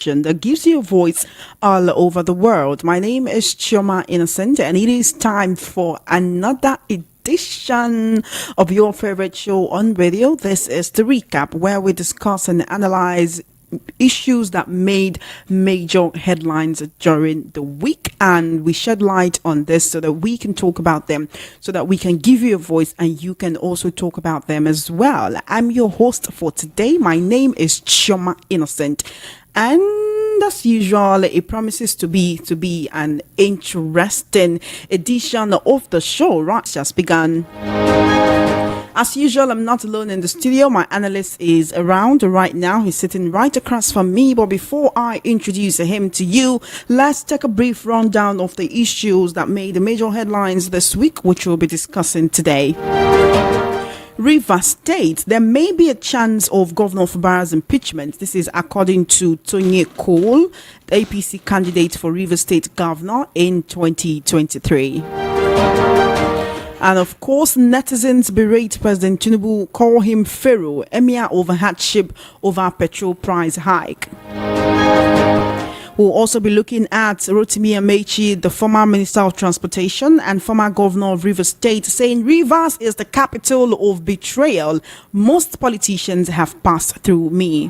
that gives you a voice all over the world. My name is Chioma Innocent, and it is time for another edition of your favorite show on radio. This is the recap, where we discuss and analyze issues that made major headlines during the week, and we shed light on this so that we can talk about them, so that we can give you a voice and you can also talk about them as well. I'm your host for today. My name is Chioma Innocent, and as usual, it promises to be an interesting edition of the show. Right, just begun. As usual, I'm not alone in the studio. My analyst is around right now. He's sitting right across from me. But before I introduce him to you, let's take a brief rundown of the issues that made the major headlines this week, which we'll be discussing today. Rivers State, there may be a chance of Governor Fubara's impeachment. This is according to Tony Cole, the APC candidate for Rivers State Governor in 2023. And of course, netizens berate President Tinubu, call him Pharaoh, emir over hardship over petrol price hike. We'll also be looking at Rotimi Amechi, the former Minister of Transportation and former Governor of Rivers State, saying Rivers is the capital of betrayal. Most politicians have passed through me.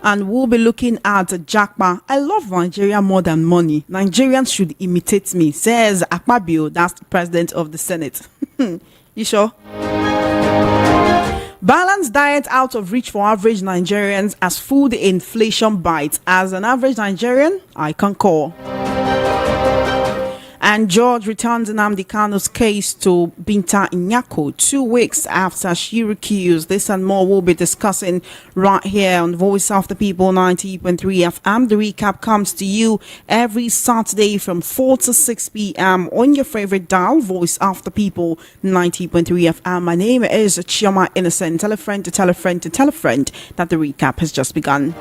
And we'll be looking at Jakpa. I love Nigeria more than money. Nigerians should imitate me, says Akpabio, that's the president of the Senate. You sure? Balanced diet out of reach for average Nigerians as food inflation bites. As an average Nigerian, I concur. And George returns Nnamdi Kanu's case to Binta Nyako 2 weeks after she recused. This and more we'll be discussing right here on Voice of the People 90.3 FM. The recap comes to you every Saturday from 4 to 6 p.m. on your favorite dial, Voice of the People 90.3 FM. My name is Chioma Innocent. Tell a friend to tell a friend to tell a friend that the recap has just begun.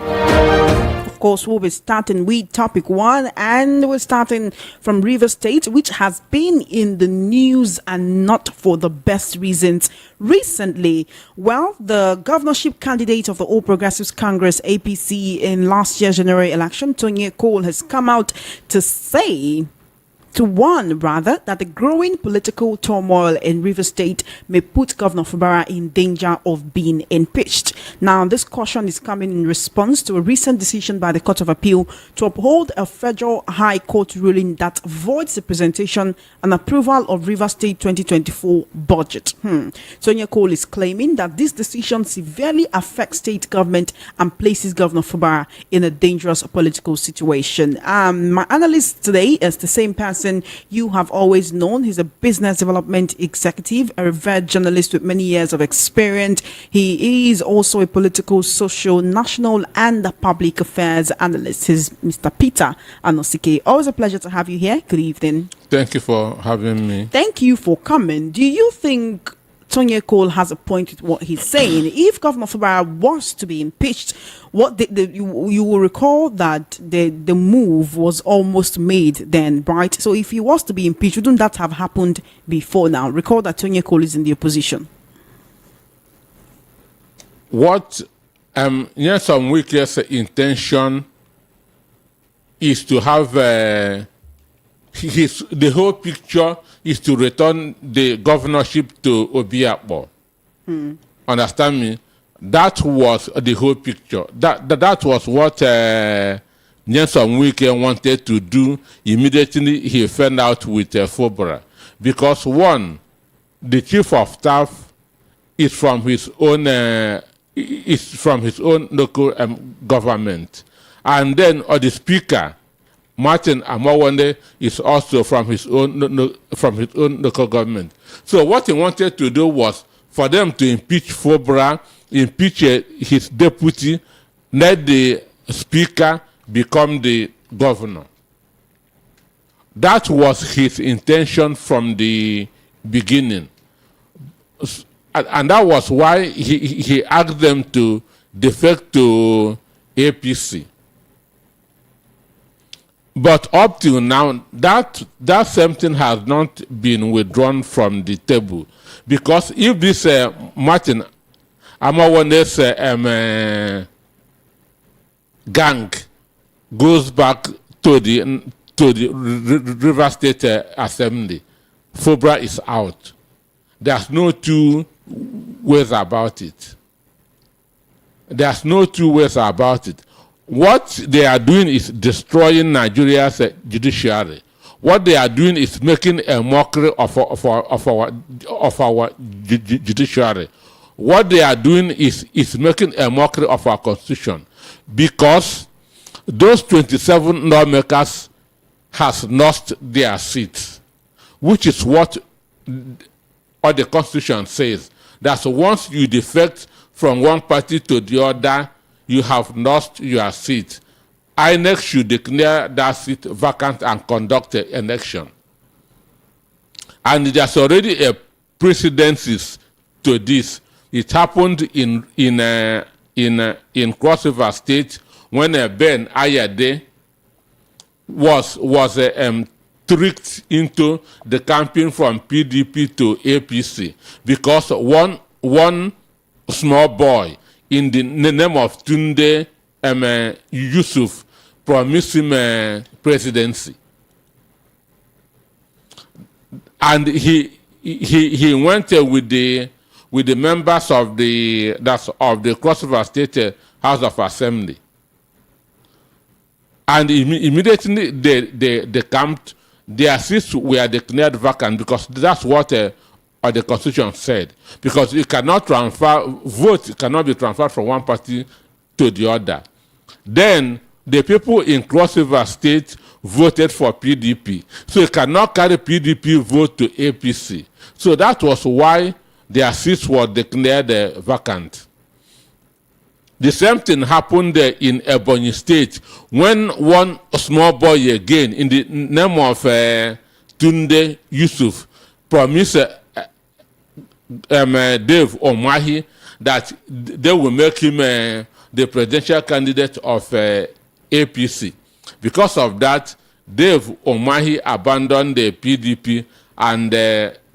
Of course, we'll be starting with topic one, and we're starting from Rivers State, which has been in the news and not for the best reasons recently. Well, the governorship candidate of the All Progressives Congress, APC, in last year's general election, Tony Cole, has come out to say, to warn rather, that the growing political turmoil in Rivers State may put Governor Fubara in danger of being impeached. Now, this caution is coming in response to a recent decision by the Court of Appeal to uphold a federal high court ruling that voids the presentation and approval of Rivers State 2024 budget. Sonia Cole is claiming that this decision severely affects state government and places Governor Fubara in a dangerous political situation. My analyst today is the same person you have always known. He's a business development executive, a revered journalist with many years of experience. He is also a political, social, national, and public affairs analyst. He's Mr. Peter Anosike. Always a pleasure to have you here. Good evening. Thank you for having me. Thank you for coming. Do you think Tony Cole has a point with what he's saying? If Governor Fubara was to be impeached, you will recall that the move was almost made then, right? So if he was to be impeached, wouldn't that have happened before now? Recall that Tony Cole is in the opposition. What some Wike's intention is to have the whole picture is to return the governorship to Obiakpo. Understand me? That was the whole picture. That was what Nyesom Wike wanted to do immediately he found out with Fubara. Because one, the chief of staff is from his own local government, and then the speaker, Martin Amawande, is also from his own local government. So what he wanted to do was for them to impeach Fubara, impeach his deputy, let the speaker become the governor. That was his intention from the beginning. And that was why he asked them to defect to APC. But up till now, that same thing has not been withdrawn from the table. Because if this Martin Amawane's gang goes back to the River State Assembly, FOBRA is out. There's no two ways about it. There's no two ways about it. What they are doing is destroying Nigeria's judiciary. What they are doing is making a mockery of our judiciary. What they are doing is making a mockery of our constitution, because those 27 lawmakers has lost their seats, which is what the constitution says. That once you defect from one party to the other, you have lost your seat. INEC should declare that seat vacant and conduct an election. And there's already a precedence to this. It happened in Cross River State when Ben Ayade was tricked into the campaign from PDP to APC because one small boy in the name of Tunde Yusuf promised him presidency, and he went with the members of the Cross River State House of Assembly, and immediately they camped. Their seats were declared vacant because that's what the Constitution said. Because you cannot vote cannot be transferred from one party to the other. Then the people in Cross River State voted for PDP. So you cannot carry PDP vote to APC. So that was why their seats were declared vacant. The same thing happened in Ebonyi State when one small boy again in the name of Tunde Yusuf promised Dave Omahi that they will make him the presidential candidate of APC. Because of that, Dave Omahi abandoned the PDP and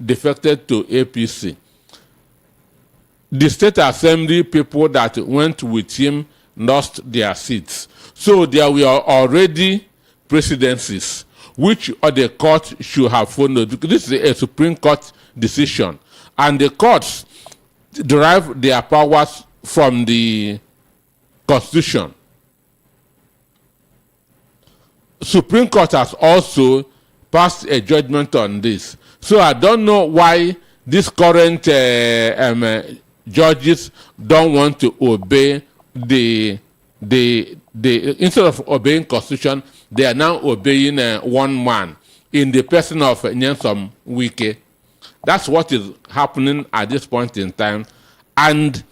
defected to APC. The State Assembly people that went with him lost their seats. So there were already precedences which the court should have followed. This is a Supreme Court decision. And the courts derive their powers from the Constitution. Supreme Court has also passed a judgment on this. So I don't know why this current judges don't want to obey the instead of obeying Constitution, they are now obeying one man in the person of Nyesom Wike. That's what is happening at this point in time. And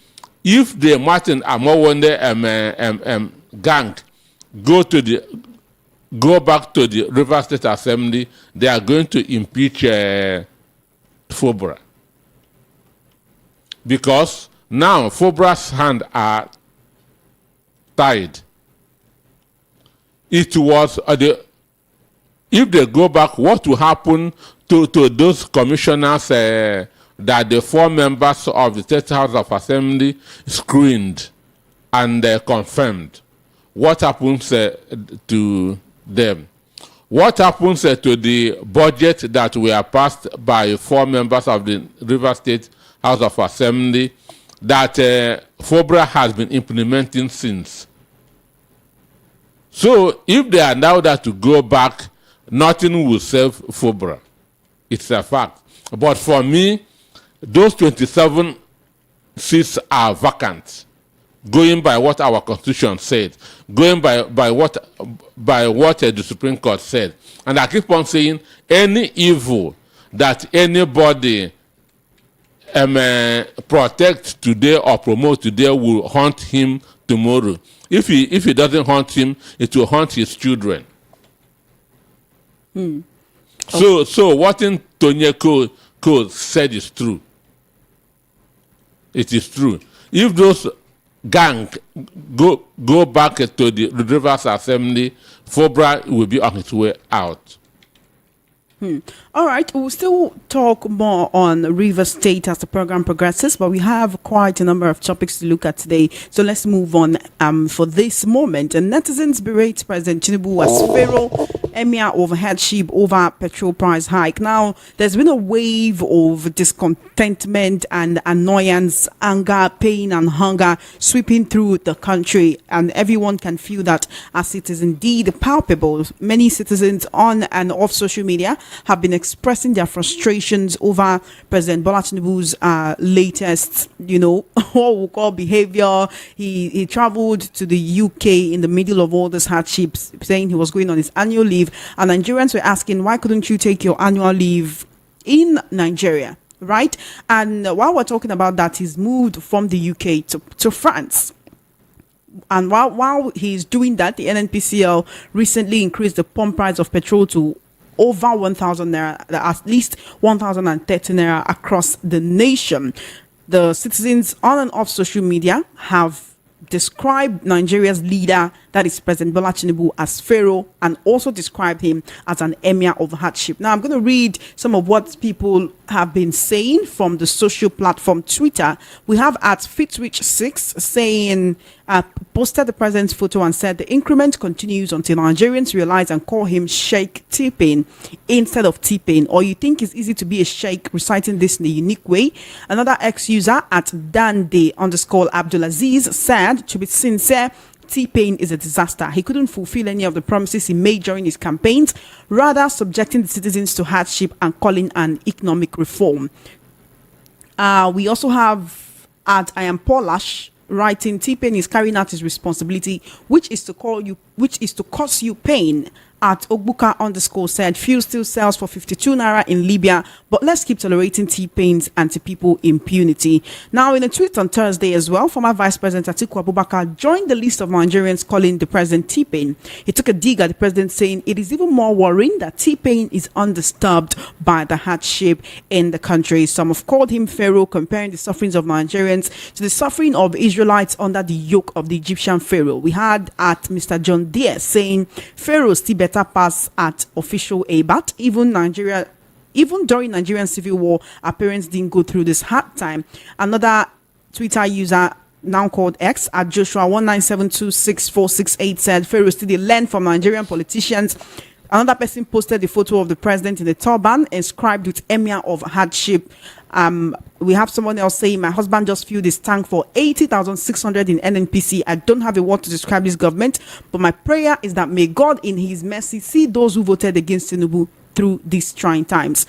if the Martin Amowonde gang go back to the River State Assembly, they are going to impeach FOBRA. Because now FOBRA's hands are tied. It was if they go back, what will happen to those commissioners that the 4 members of the State House of Assembly screened and confirmed? What happens to them? What happens to the budget that were passed by 4 members of the River State House of Assembly that FOBRA has been implementing since? So if they allow that to go back, nothing will save FOBRA. It's a fact. But for me, those 27 seats are vacant, going by what our Constitution said, going by what the Supreme Court said. And I keep on saying, any evil that anybody protect today or promote today will haunt him tomorrow. If he doesn't haunt him, it will haunt his children. So what Tony Cole said is true. It is true. If those gang go back to the Rivers Assembly, FOBRA will be on its way out. All right, we'll still talk more on River State as the program progresses, but we have quite a number of topics to look at today. So let's move on for this moment. And netizens berate President Tinubu as Pharaoh, emir of headship over petrol price hike. Now, there's been a wave of discontentment and annoyance, anger, pain, and hunger sweeping through the country, and everyone can feel that as it is indeed palpable. Many citizens on and off social media have been expressing their frustrations over President Bola Tinubu's latest, what we call behavior. He traveled to the UK in the middle of all this hardships, saying he was going on his annual leave, and Nigerians were asking, why couldn't you take your annual leave in Nigeria? Right? And while we're talking about that, he's moved from the UK to France. And while he's doing that, the NNPCL recently increased the pump price of petrol to over 1,000 naira, at least 1,030 naira across the nation. The citizens on and off social media have described Nigeria's leader, that is President Bola Tinubu, as Pharaoh, and also described him as an emir of hardship. Now, I'm going to read some of what people have been saying from the social platform Twitter. We have at Fitwich6 saying, posted the president's photo and said the increment continues until Nigerians realize and call him Sheikh T-Pain instead of T-Pain, or you think it's easy to be a sheikh reciting this in a unique way. Another ex-user at Dande_Abdulaziz said, to be sincere, T-Pain is a disaster. He couldn't fulfill any of the promises he made during his campaigns, rather subjecting the citizens to hardship and calling an economic reform. We also have at I am Polash writing, T-Pain is carrying out his responsibility, which is to cause you pain. At Ogbuka_ said, fuel still sells for 52 naira in Libya, but let's keep tolerating T-Pain's anti-people impunity. Now, in a tweet on Thursday as well, former Vice President Atiku Abubakar joined the list of Nigerians calling the president T-Pain. He took a dig at the president, saying it is even more worrying that T-Pain is undisturbed by the hardship in the country. Some have called him Pharaoh, comparing the sufferings of Nigerians to the suffering of Israelites under the yoke of the Egyptian Pharaoh. We had at Mr. John Deere saying, Pharaoh still better pass at official ABAT. Even during Nigerian civil war, our parents didn't go through this hard time. Another Twitter user, now called X, at Joshua19726468 said, Pharaoh still they learn from Nigerian politicians. Another person posted the photo of the president in the turban inscribed with emir of hardship. We have someone else saying, my husband just filled his tank for 80,600 in NNPC. I don't have a word to describe this government, but my prayer is that may God in his mercy see those who voted against Tinubu through these trying times.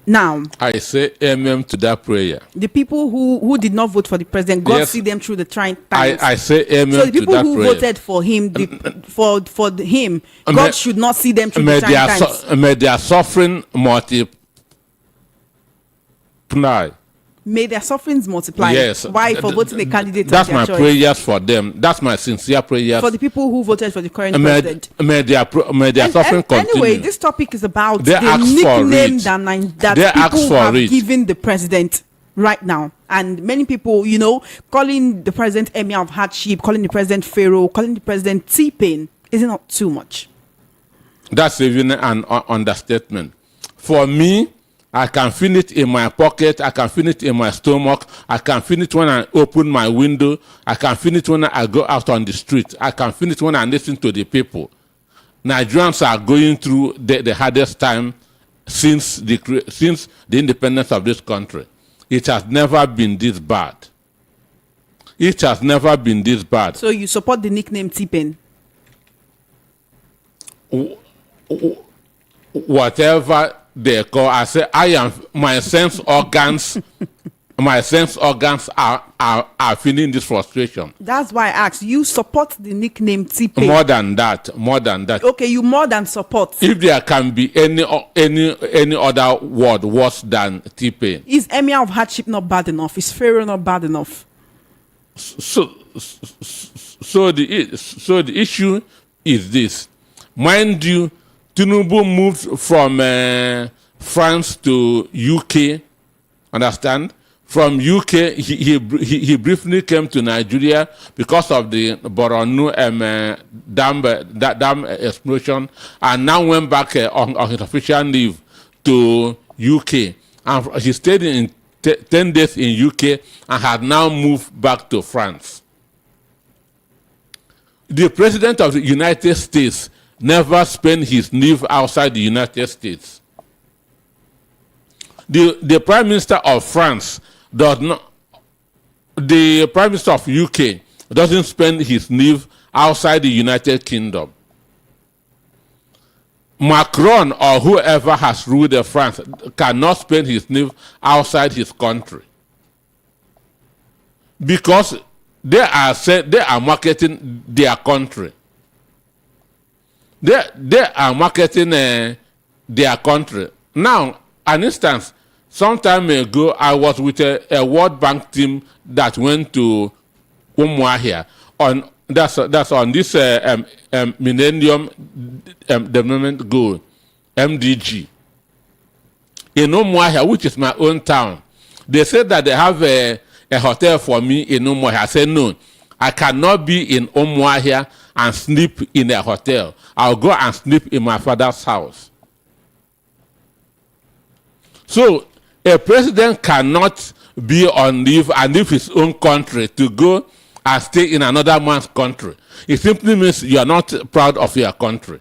Now, I say amen to that prayer. The people who did not vote for the president, God see them through the trying times. I say amen to that prayer. So the people who voted for him, for him, God should not see them through the trying times. May their suffering multiply. May their sufferings multiply. Yes. Why? For voting a candidate. That's my prayers for them. That's my sincere prayers. For the people who voted for the current president. May their suffering continue. Anyway, this topic is about the nickname that people have given the president right now. And many people, calling the president emir of hardship, calling the president Pharaoh, calling the president T-Pain, is it not too much? That's even an understatement. For me, I can feel it in my pocket. I can feel it in my stomach. I can feel it when I open my window. I can feel it when I go out on the street. I can feel it when I listen to the people. Nigerians are going through the hardest time since the independence of this country. It has never been this bad. It has never been this bad. So you support the nickname T-Pain? Whatever they call, I say I am my sense organs are feeling this frustration. That's why I asked, you support the nickname T-Pain? More than that. Okay, you more than support. If there can be any other word worse than T-Pain. Is emir of hardship not bad enough? Is Pharaoh not bad enough? So the issue is this. Mind you, Tinubu moved from France to UK. Understand? From UK, he briefly came to Nigeria because of the Boronu dam explosion, and now went back on his official leave. to UK, and he stayed in 10 days in UK and had now moved back to France. The President of the United States never spent his leave outside the United States. The Prime Minister of France does not. The Prime Minister of UK doesn't spend his leave outside the United Kingdom. Macron or whoever has ruled France cannot spend his leave outside his country, because they are marketing their country. They are marketing their country. Now, an instance, some time ago, I was with a World Bank team that went to Umuahia on that's on this Millennium Development Goal, MDG, in Umuahia, which is my own town. They said that they have a hotel for me in Umuahia. I said no, I cannot be in Umuahia and sleep in a hotel. I'll go and sleep in my father's house. So a president cannot be on leave and leave his own country to go and stay in another man's country. It simply means you are not proud of your country.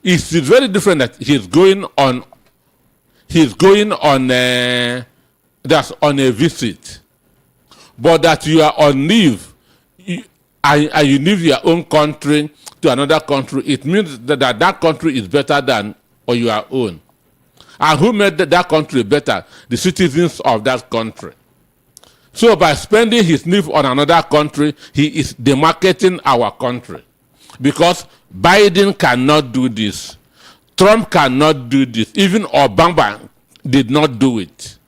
It's very different that he's going on that's on a visit, but that you are on leave and you leave your own country to another country. It means that country is better than or your own. And who made that country better? The citizens of that country. So by spending his leave on another country, he is demarcating our country. Because Biden cannot do this. Trump cannot do this. Even Obama did not do it.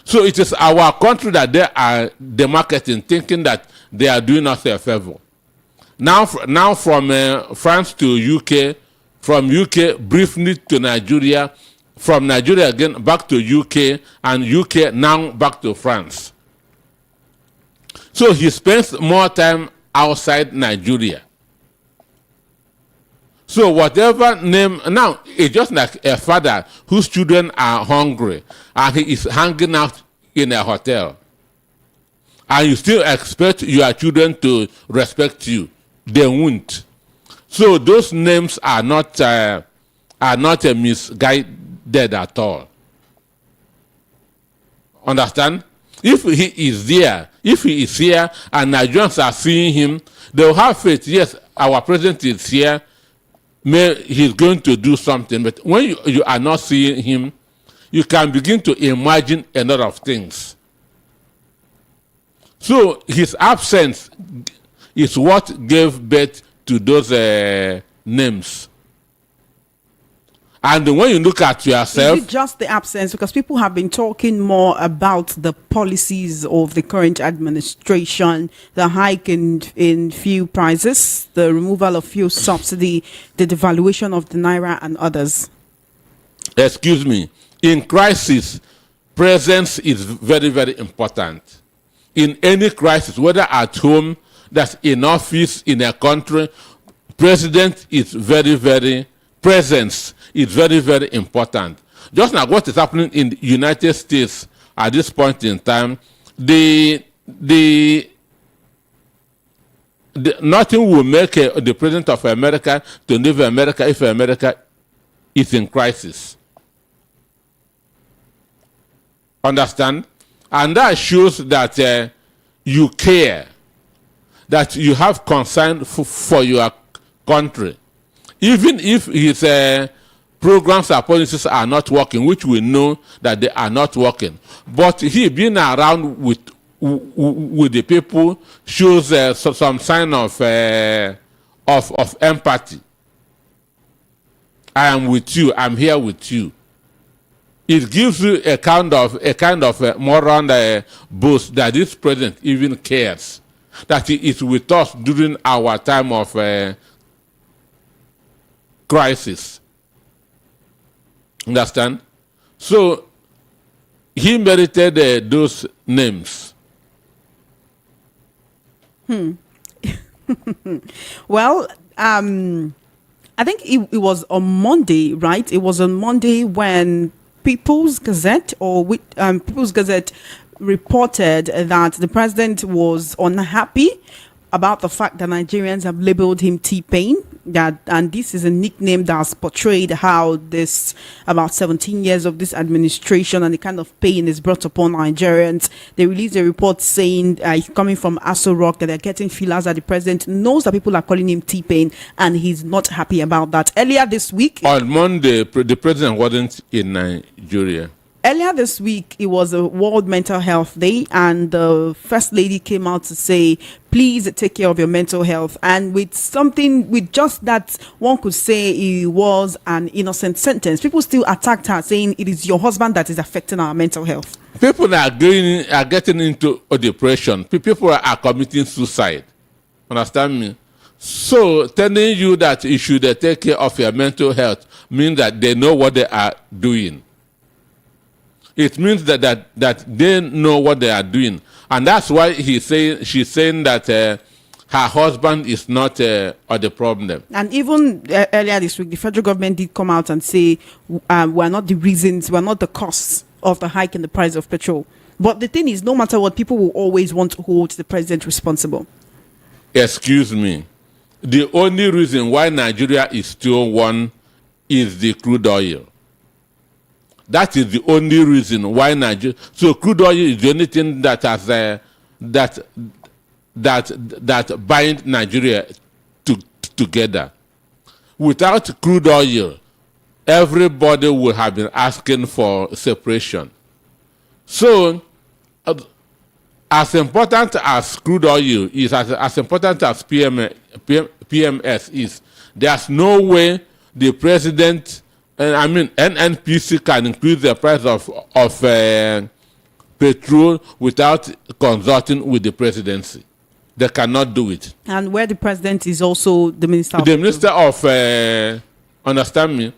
So it is our country that they are demarcating, thinking that they are doing us a favor. Now from France to UK, from UK briefly to Nigeria, from Nigeria again back to UK, and UK now back to France. So he spends more time outside Nigeria. So whatever name, now it's just like a father whose children are hungry and he is hanging out in a hotel. And you still expect your children to respect you. They won't. So those names are not misguided at all. Understand? If he is there, if he is here and Nigerians are seeing him, they'll have faith. Yes, our president is here. He's going to do something. But when you are not seeing him, you can begin to imagine a lot of things. So his absence is what gave birth to those names. And when you look at yourself... Is it just the absence? Because people have been talking more about the policies of the current administration, the hike in fuel prices, the removal of fuel subsidy, the devaluation of the Naira and others. Excuse me. In crisis, presence is very, very important. In any crisis, whether at home, that's in office, in a country, president is presence is very, very important. Just like what is happening in the United States at this point in time, nothing will make the president of America to leave America if America is in crisis. Understand? And that shows that you care, that you have concern for your country. Even if his programs and policies are not working, which we know that they are not working, but he being around with the people shows some sign of empathy. I am with you. I'm here with you. It gives you a kind of moral boost that this president even cares, that he is with us during our time of crisis. Understand? So he merited those names. Well, I think it was on Monday, right? It was on Monday when People's Gazette People's Gazette reported that the president was unhappy about the fact that Nigerians have labeled him T-Pain. And this is a nickname that's portrayed how this about 17 years of this administration and the kind of pain is brought upon Nigerians. They released a report saying coming from Aso Rock that they're getting feelers that the president knows that people are calling him T-Pain and he's not happy about that. Earlier this week, on Monday, the president wasn't in Nigeria. Earlier this week, it was a World Mental Health Day, and the First Lady came out to say, please take care of your mental health. And with just that, one could say it was an innocent sentence. People still attacked her, saying it is your husband that is affecting our mental health. People are getting into a depression. People are committing suicide. Understand me? So telling you that you should take care of your mental health means that they know what they are doing. It means that they know what they are doing, and that's why she's saying that her husband is not the problem. And even earlier this week, the federal government did come out and say we're not the reasons, we're not the cause of the hike in the price of petrol. But the thing is, no matter what, people will always want to hold the president responsible. Excuse me. The only reason why Nigeria is still one is the crude oil. That is the only reason why Nigeria. So crude oil is the only thing that has that bind Nigeria together. Without crude oil, everybody would have been asking for separation. So, as important as crude oil is, as important as PMS is, there's no way the president. NNPC can increase the price of petrol without consulting with the presidency. They cannot do it. And where the president is also the minister of the minister of understand me,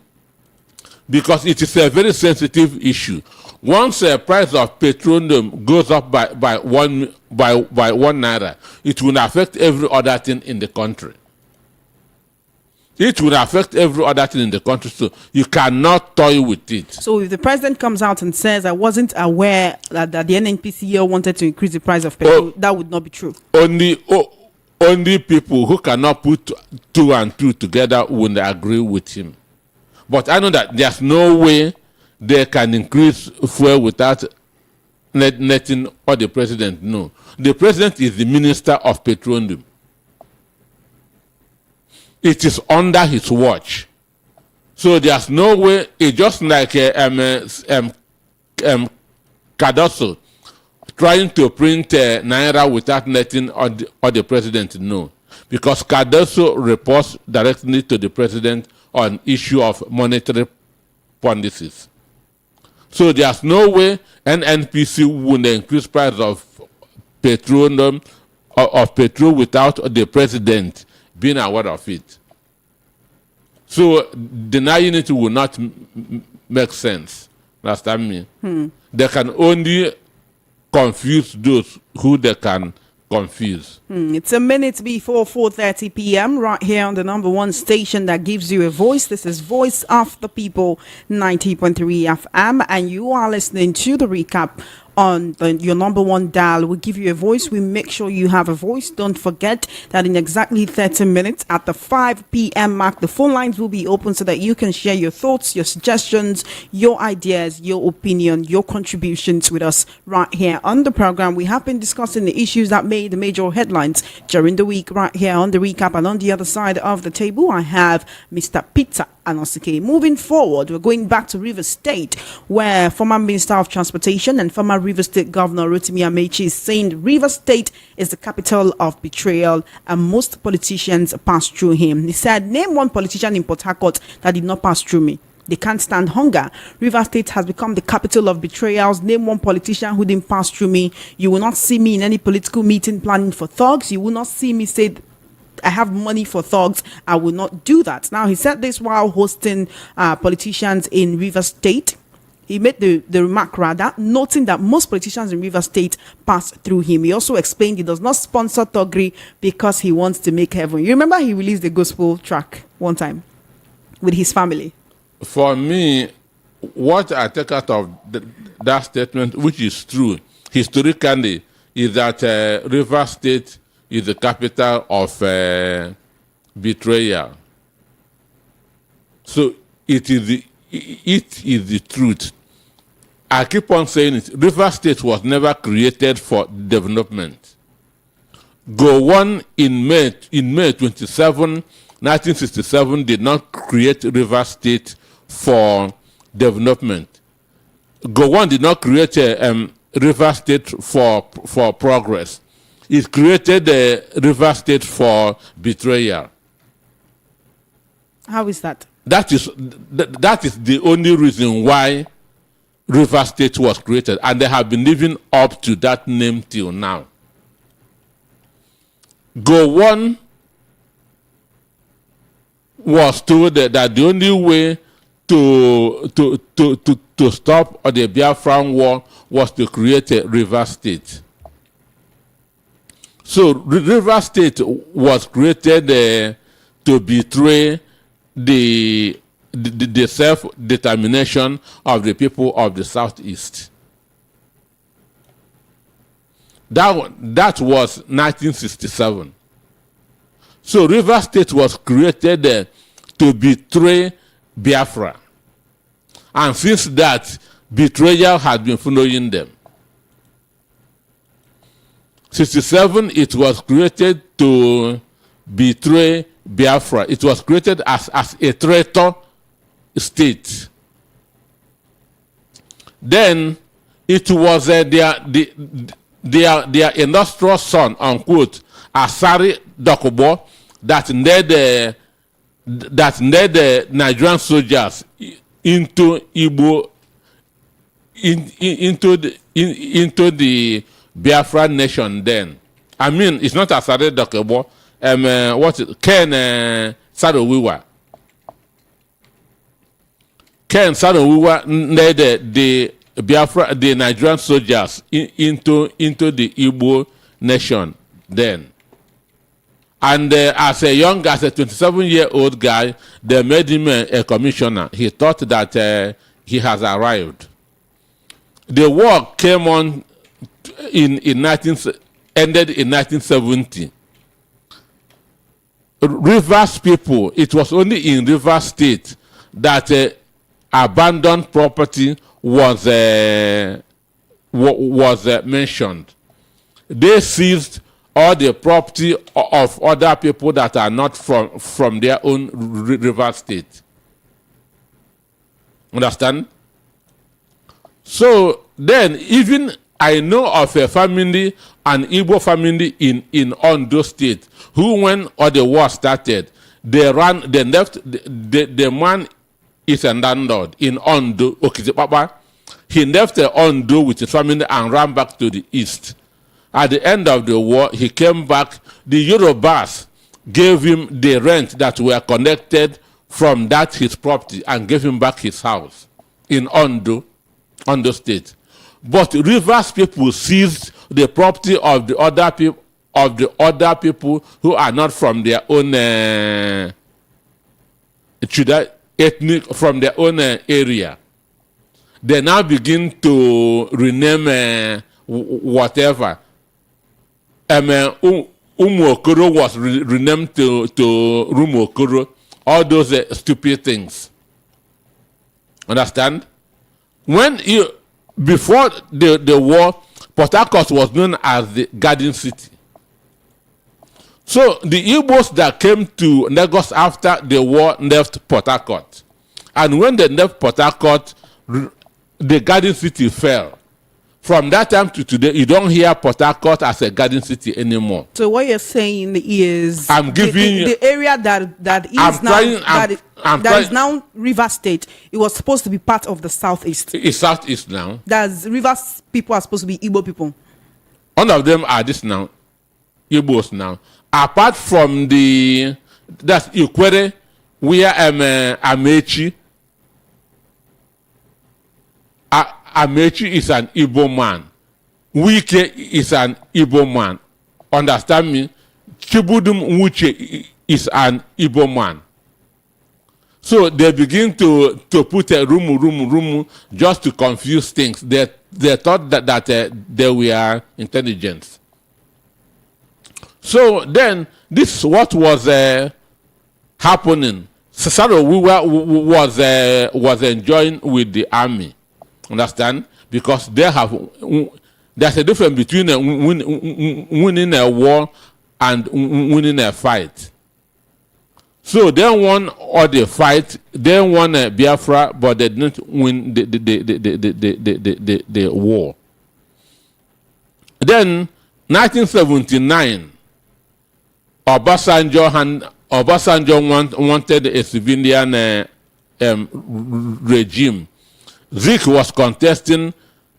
because it is a very sensitive issue. Once the price of petroleum goes up by one naira, it will affect every other thing in the country. It will affect every other thing in the country, so you cannot toy with it. So if the president comes out and says, I wasn't aware that the NNPCL wanted to increase the price of petrol, that would not be true. Only people who cannot put two and two together would agree with him. But I know that there's no way they can increase fuel without letting all the president know. The president is the minister of petroleum. It is under his watch. So there's no way. It's just like Cardoso trying to print naira without letting all the president know. Because Cardoso reports directly to the president on issue of monetary policies. So there's no way NNPC would increase price of petroleum of petrol without the president being aware of it. So denying it will not make sense. Understand me? They can only confuse those who they can confuse. It's a minute before 4:30 p.m. right here on the number one station that gives you a voice. This is Voice of the People, 90.3 FM, and you are listening to the recap on your number one dial. We give you a voice. We make sure you have a voice. Don't forget that in exactly 30 minutes at the 5 p.m. mark, the phone lines will be open so that you can share your thoughts, your suggestions, your ideas, your opinion, your contributions with us right here on the program. We have been discussing the issues that made the major headlines during the week right here on the recap. And on the other side of the table, I have Mr. Peter Anosike. Moving forward, we're going back to Rivers State, where former Minister of Transportation and former Rivers State Governor Rotimi Amechi is saying Rivers State is the capital of betrayal and most politicians pass through him. He said, name one politician in Port Harcourt that did not pass through me. They can't stand hunger. Rivers State has become the capital of betrayals. Name one politician who didn't pass through me. You will not see me in any political meeting planning for thugs. You will not see me say I have money for thugs. I will not do that. Now, he said this while hosting politicians in Rivers State. He made the remark rather, noting that most politicians in Rivers State pass through him. He also explained he does not sponsor thuggery because he wants to make heaven. You remember he released the gospel track one time? with his family? For me, what I take out of that statement, which is true, historically, is that River State is the capital of betrayal. So it is the truth. I keep on saying it. River State was never created for development. Gowon in May 27, 1967 did not create River State for development. Gowon did not create a River State for progress. It created a River State for betrayal. How is that? That is the only reason why River State was created, and they have been living up to that name till now. Gowon was told that the only way to stop the Biafran war was to create a River State. So River State was created to betray the self-determination of the people of the Southeast. That was 1967. So River State was created to betray Biafra. And since that, betrayal had been following them. 67, it was created to betray Biafra. It was created as a traitor state. Then it was their illustrious son, unquote, Asari Dokubo, that led the Nigerian soldiers into Igbo, into the Biafran nation. Then, I mean, it's not Asari Dokubo. Ken Sarowiwa. Ken Sarowiwa led the Biafra, the Nigerian soldiers into the Igbo nation then. And as a 27-year-old guy, they made him a commissioner. He thought that he has arrived. The war came on ended in 1970. Rivers people, it was only in Rivers State that abandoned property was mentioned. They seized all the property of other people that are not from their own River State. Understand? So then, even I know of a family, an Igbo family in Ondo State, who when all the war started, they left, the man is a landlord in Ondo, Okitipapa. He left Ondo with his family and ran back to the east. At the end of the war, he came back. The Yorubas gave him the rent that were connected from that his property and gave him back his house in Ondo State. But Rivers people seized the property of the other people who are not from their own ethnic, from their own area. They now begin to rename whatever. Umuokoro was renamed to Rumokoro. All those stupid things. Understand? Before the war, Port Harcourt was known as the Garden City. So the Igbos that came to Lagos after the war left Port Harcourt. And when they left Port Harcourt, the Garden City fell. From that time to today, you don't hear Port Harcourt as a Garden City anymore. So what you're saying is, I'm giving you the area that is now River State. It was supposed to be part of the Southeast. It's Southeast now. That's Rivers people are supposed to be Igbo people. All of them are this now, Igbos now. Apart from that's Ikwere, where Amechi. Amechi is an Igbo man. Wike is an Igbo man. Understand me? Chibudum Wuche is an Igbo man. So they begin to put a room just to confuse things. They thought that they were intelligent. So then this is what was happening. Saro Wiwa was enjoying with the army. Understand? Because there's a difference between winning a war and winning a fight. So they won all the fight, they won Biafra, but they didn't win the war. Then 1979, Obasanjo wanted a civilian regime. Zik was contesting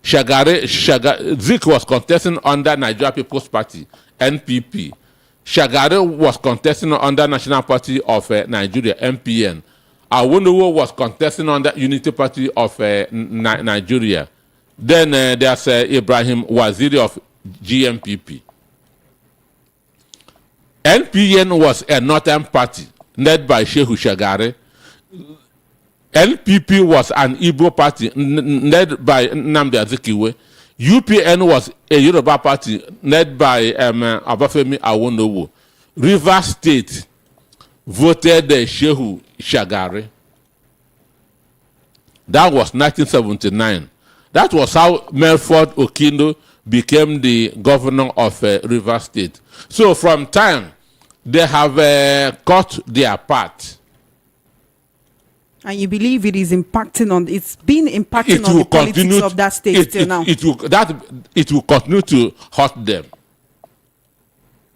Zik was contesting under Nigeria People's Party, NPP. Shagari was contesting under National Party of Nigeria, MPN. Awolowo was contesting under Unity Party of Nigeria. Then there's Ibrahim Waziri of GMPP. NPN was a northern party led by Shehu Shagari. NPP was an Igbo party led by Nnamdi Azikiwe. UPN was a Yoruba party led by Abafemi Awolowo. Rivers State voted Shehu Shagari. That was 1979. That was how Melford Okindo became the governor of Rivers State. So from time, they have cut their part. And you believe it is impacting on, it's been impacting on the politics of that state till now? It will continue to hurt them.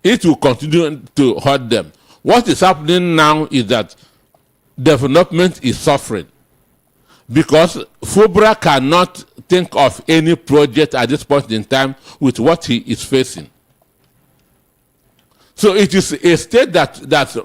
It will continue to hurt them. What is happening now is that development is suffering because FOBRA cannot think of any project at this point in time with what he is facing. So it is a state that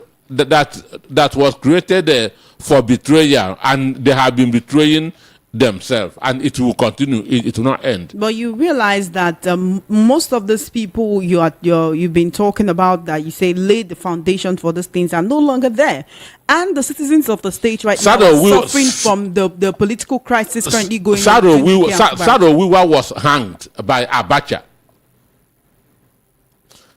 was created for betrayal, and they have been betraying themselves, and it will continue. It will not end. But you realize that most of these people you've been talking about, that you say laid the foundation for these things, are no longer there, and the citizens of the state right now are suffering from the political crisis currently going on. Saro Wiwa was hanged by Abacha.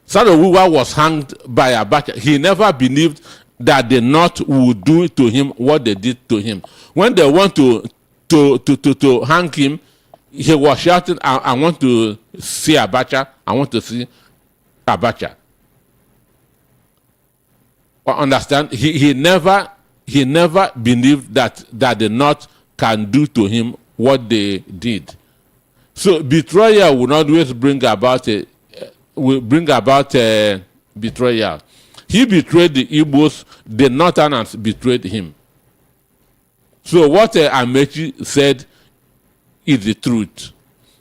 Saro Wiwa was hanged by Abacha. He never believed that the North would do to him what they did to him. When they want to hang him, he was shouting, I want to see Abacha. I want to see Abacha. Understand? He never believed that the North can do to him what they did. So betrayal will always bring about betrayal. He betrayed the Igbos, the Northerners betrayed him. So what Amechi said is the truth.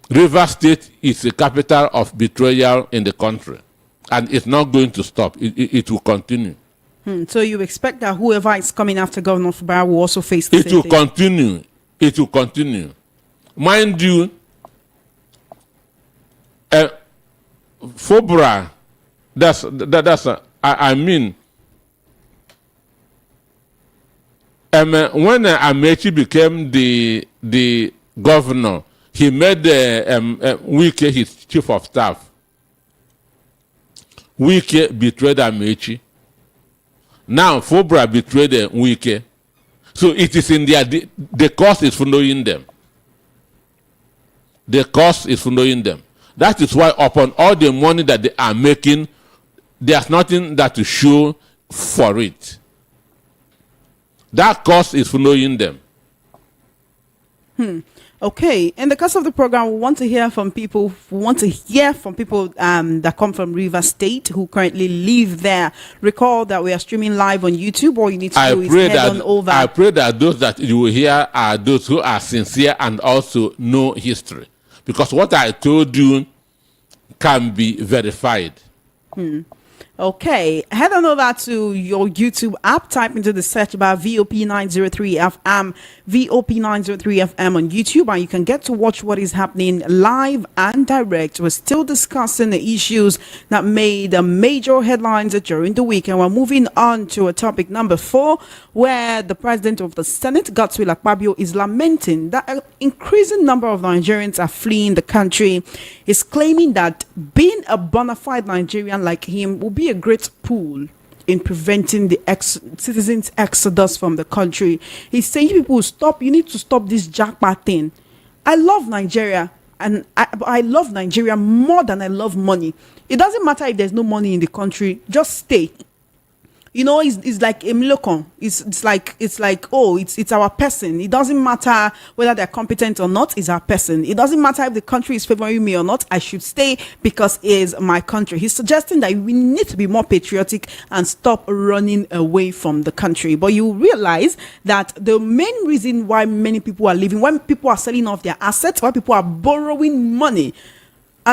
River State is the capital of betrayal in the country, and it's not going to stop. It will continue. So you expect that whoever is coming after Governor Fubara will also face the same thing? Continue. It will continue. Mind you, Fubara, I mean, when Amechi became the governor, he made Wike his chief of staff. Wike betrayed Amechi. Now Fubara betrayed Wike. So it is in the cost is following them. The cost is following them. That is why upon all the money that they are making, there's nothing that to show for it. That cost is following them. Okay. In the course of the program, we want to hear from people. That come from River State who currently live there. Recall that we are streaming live on YouTube. All you need to do is head on over. I pray that those that you will hear are those who are sincere and also know history, because what I told you can be verified. Okay, head on over to your YouTube app, type into the search bar VOP903FM, VOP903FM on YouTube, and you can get to watch what is happening live and direct. We're still discussing the issues that made major headlines during the week, and we're moving on to a topic number 4, where the president of the Senate, Godswill Akpabio, is lamenting that an increasing number of Nigerians are fleeing the country. He's claiming that being a bona fide Nigerian like him will be a great pool in preventing the citizens' exodus from the country. He's saying people you need to stop this jackpot thing. I love Nigeria, and I love Nigeria more than I love money. It doesn't matter if there's no money in the country, just stay. You know, it's like a milokon. It's like oh, it's our person. It doesn't matter whether they're competent or not. It's our person. It doesn't matter if the country is favoring me or not. I should stay because it is my country. He's suggesting that we need to be more patriotic and stop running away from the country. But you realize that the main reason why many people are leaving, when people are selling off their assets, why people are borrowing money.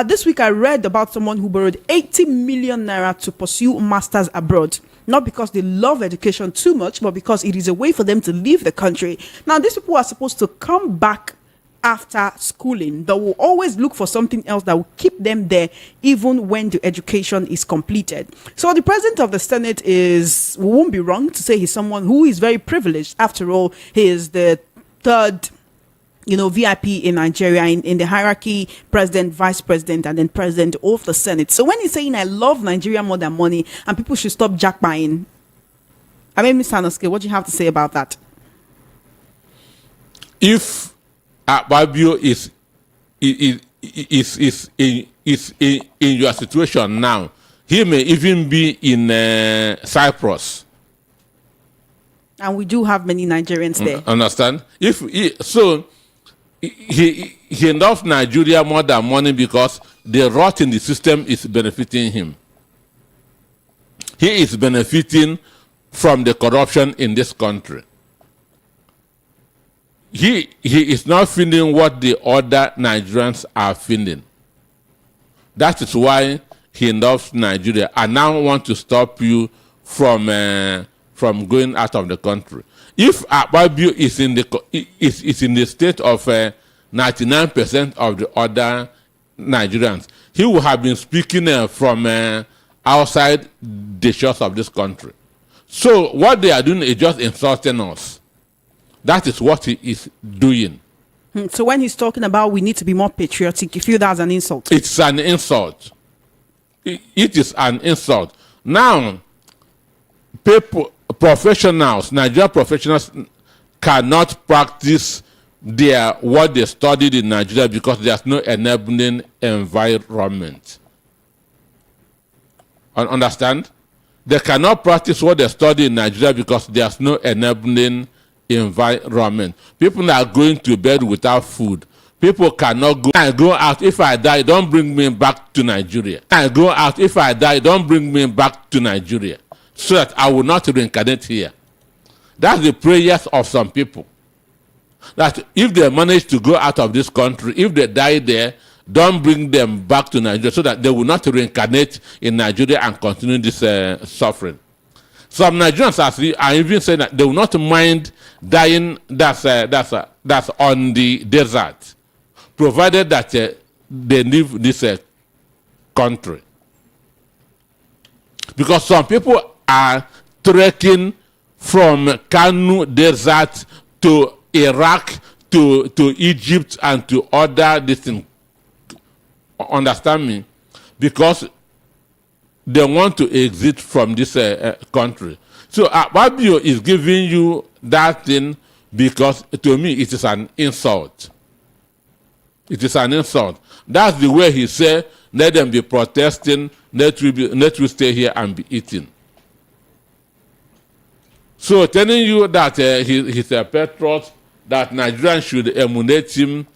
This week I read about someone who borrowed 80 million naira to pursue masters abroad. Not because they love education too much, but because it is a way for them to leave the country. Now, these people are supposed to come back after schooling, but will always look for something else that will keep them there even when the education is completed. So the president of the Senate we won't be wrong to say he's someone who is very privileged. After all, he is the third VIP in Nigeria in the hierarchy: president, vice president, and then president of the Senate. So when he's saying I love Nigeria more than money and people should stop jackbuying, I mean, Mr. Anoske, what do you have to say about that? If Akpabio is in your situation now, he may even be in Cyprus. And we do have many Nigerians there. Understand? He loves Nigeria more than money because the rot in the system is benefiting him. He is benefiting from the corruption in this country. He is not feeling what the other Nigerians are feeling. That is why he loves Nigeria. I now want to stop you from going out of the country. If Akpabio is in the state of 99% of the other Nigerians, he would have been speaking from outside the shores of this country. So what they are doing is just insulting us. That is what he is doing. So when he's talking about we need to be more patriotic, you feel that's an insult? It's an insult. It is an insult. Now, Nigerian professionals cannot practice what they studied in Nigeria because there's no enabling environment. Understand? They cannot practice what they study in Nigeria because there's no enabling environment. People are going to bed without food. People cannot go. I go out. If I die, don't bring me back to Nigeria. I go out. If I die, don't bring me back to Nigeria, so that I will not reincarnate here. That's the prayers of some people. That if they manage to go out of this country, if they die there, don't bring them back to Nigeria, so that they will not reincarnate in Nigeria and continue this suffering. Some Nigerians are even saying that they will not mind dying that's on the desert, provided that they leave this country. Because some people are trekking from Kanu Desert to Iraq, to Egypt, and to other things. Understand me? Because they want to exit from this country. So Akpabio is giving you that thing because, to me, it is an insult. It is an insult. That's the way he said, let them be protesting, let you stay here and be eating. So telling you that he's a patriot, that Nigerians should emulate him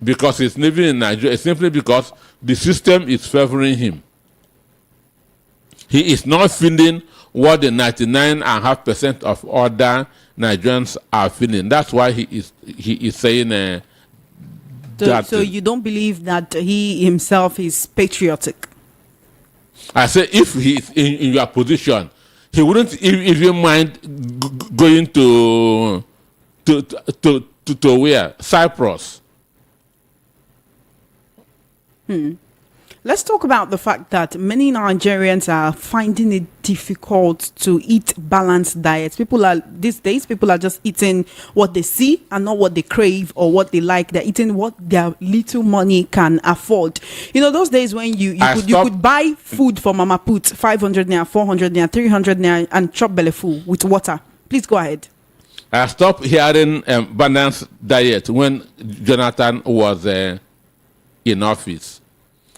because he's living in Nigeria, simply because the system is favoring him. He is not feeling what the 99.5% of other Nigerians are feeling. That's why he is saying that. So you don't believe that he himself is patriotic? I say if he's in your position, he wouldn't even mind going to where? Cyprus. Let's talk about the fact that many Nigerians are finding it difficult to eat balanced diets. These days, people are just eating what they see and not what they crave or what they like. They're eating what their little money can afford. You know, those days when you could buy food for Mama Put, 500 naira, 400 naira, 300 naira, and chop belly full with water. Please go ahead. I stopped hearing balanced diet when Jonathan was in office.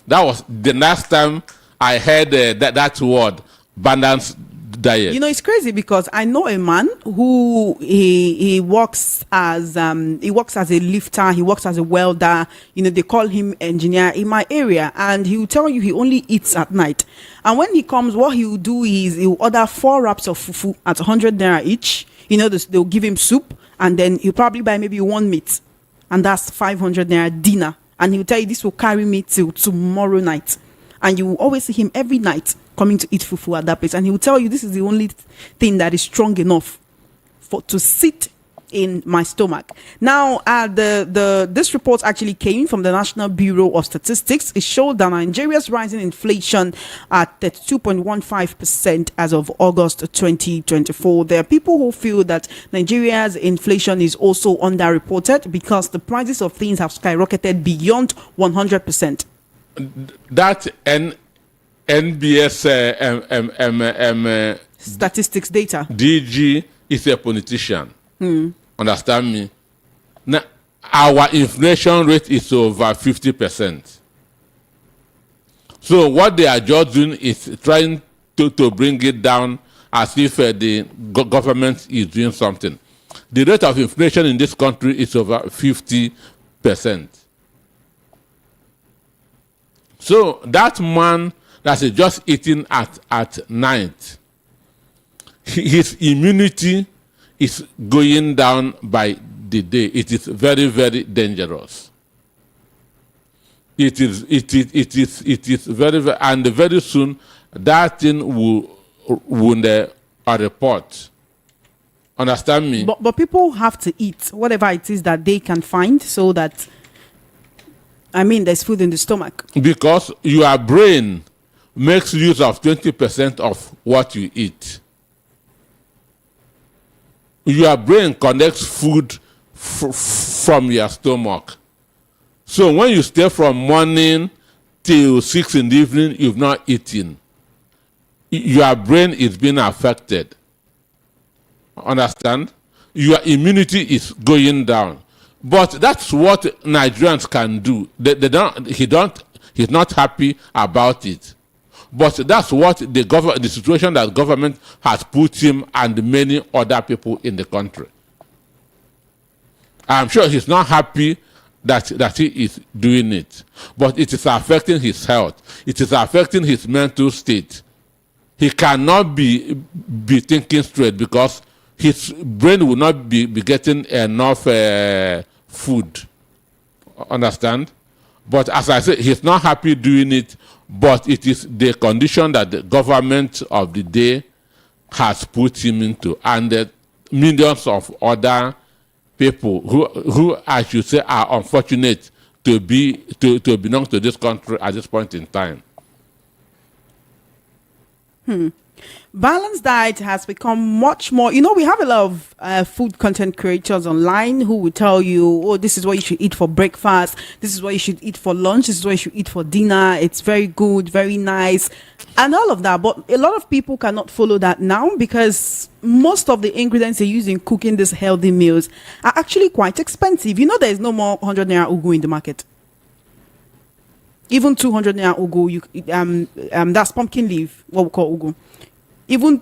That was the last time I heard that word, balanced diet. You know, it's crazy because I know a man who he works as a lifter, he works as a welder. You know, they call him engineer in my area, and he will tell you he only eats at night. And when he comes, what he will do is he will order 4 wraps of fufu at 100 naira each. You know, they'll give him soup, and then he'll probably buy maybe 1 meat, and that's 500 naira dinner. And he will tell you this will carry me till tomorrow night. And you will always see him every night coming to eat fufu at that place. And he will tell you this is the only thing that is strong enough to sit in my stomach. Now, this report actually came from the National Bureau of Statistics. It showed that Nigeria's rising inflation at 32.15% as of August 2024. There are people who feel that Nigeria's inflation is also underreported because the prices of things have skyrocketed beyond 100%. That NBS statistics data. DG is a politician. Understand me? Now, our inflation rate is over 50%. So what they are just doing is trying to bring it down as if the government is doing something. The rate of inflation in this country is over 50%. So that man that is just eating at night, his immunity is going down by the day. It is very, very dangerous. It is very, very, and very soon that thing will report. Understand me? But people have to eat whatever it is that they can find, so that, I mean, there's food in the stomach. Because your brain makes use of 20% of what you eat. Your brain connects food from your stomach. So when you stay from morning till 6 in the evening, you've not eaten. Your brain is being affected. Understand? Your immunity is going down. But that's what Nigerians can do. He's not happy about it. But that's what the situation that government has put him and many other people in the country. I'm sure he's not happy that he is doing it. But it is affecting his health. It is affecting his mental state. He cannot be thinking straight because his brain will not be getting enough food. Understand? But as I said, he's not happy doing it, but it is the condition that the government of the day has put him into, and millions of other people who I should say are unfortunate to belong to this country at this point in time. Balanced diet has become much more, you know, we have a lot of food content creators online who will tell you, oh, this is what you should eat for breakfast, this is what you should eat for lunch, this is what you should eat for dinner, it's very good, very nice, and all of that. But a lot of people cannot follow that now because most of the ingredients they use in cooking these healthy meals are actually quite expensive. You know, there is no more 100 naira ugu in the market. Even 200 naira ugu, that's pumpkin leaf, what we call ugu. Even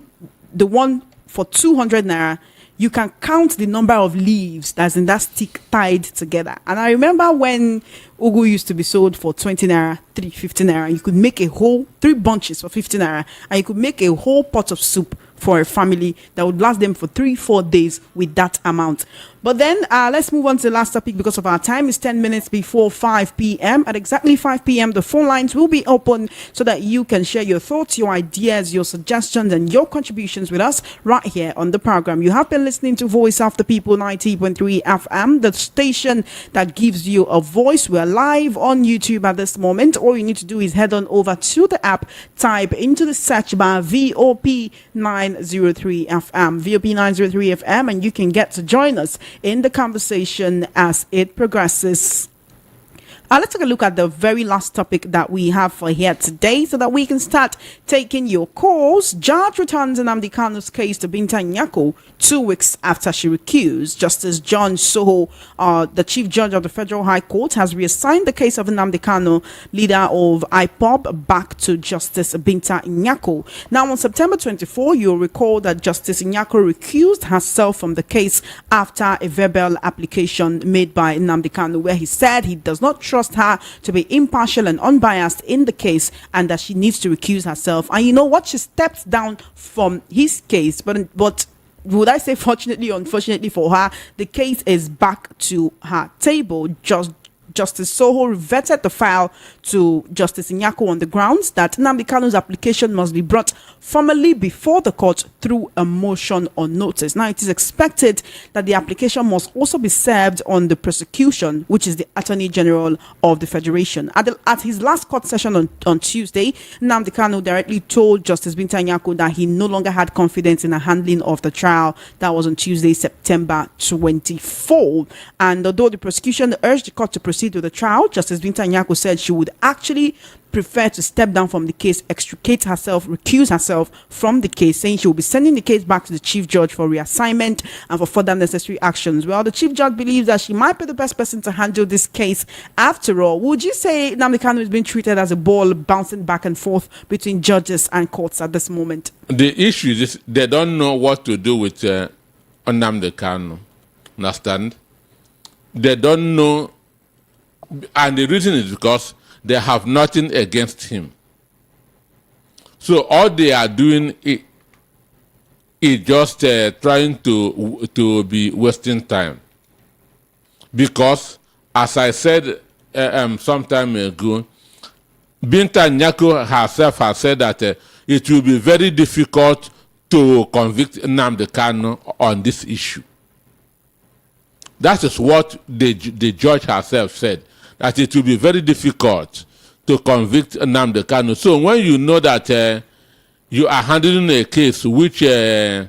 the one for 200 naira, you can count the number of leaves that's in that stick tied together. And I remember when ugu used to be sold for 20 naira, 50 naira, you could make a whole 3 bunches for 50 naira, and you could make a whole pot of soup for a family that would last them for 3-4 days with that amount. But then let's move on to the last topic because of our time. It's 10 minutes before 5 p.m. At exactly 5 p.m., the phone lines will be open so that you can share your thoughts, your ideas, your suggestions, and your contributions with us right here on the program. You have been listening to Voice of the People 90.3 FM, the station that gives you a voice. We're live on YouTube at this moment. All you need to do is head on over to the app, type into the search bar VOP 903 FM, VOP 903 FM, and you can get to join us in the conversation as it progresses. Let's take a look at the very last topic that we have for here today so that we can start taking your calls. Judge returns Nnamdi Kanu's case to Binta Nyako 2 weeks after she recused. Justice John Soho, the Chief Judge of the Federal High Court, has reassigned the case of Nnamdi Kanu, leader of IPOB, back to Justice Binta Nyako. Now, on September 24, you'll recall that Justice Nyako recused herself from the case after a verbal application made by Nnamdi Kanu, where he said he does not trust her to be impartial and unbiased in the case and that she needs to recuse herself. And you know what? She stepped down from his case, but would I say fortunately or unfortunately for her, the case is back to her table. Justice Soho reverted the file to Justice Nyako on the grounds that Nnamdi Kanu's application must be brought formally before the court through a motion or notice. Now, it is expected that the application must also be served on the prosecution, which is the Attorney General of the Federation. At his last court session on Tuesday, Nnamdi Kanu directly told Justice Binta Nyako that he no longer had confidence in the handling of the trial. That was on Tuesday, September 24. And although the prosecution urged the court to proceed with the trial, Justice Binta Nyako said she would actually prefer to step down from the case, extricate herself, recuse herself from the case, saying she will be sending the case back to the Chief Judge for reassignment and for further necessary actions. Well, the Chief Judge believes that she might be the best person to handle this case. After all, would you say Nnamdi Kanu is being treated as a ball bouncing back and forth between judges and courts at this moment? The issue is they don't know what to do with Nnamdi Kanu. Understand? They don't know, and the reason is because they have nothing against him. So all they are doing is just trying to be wasting time. Because, as I said some time ago, Binta Nyako herself has said that it will be very difficult to convict Nnamdi Kanu on this issue. That is what the judge herself said, that it will be very difficult to convict Nnamdi Kanu. So when you know that you are handling a case which will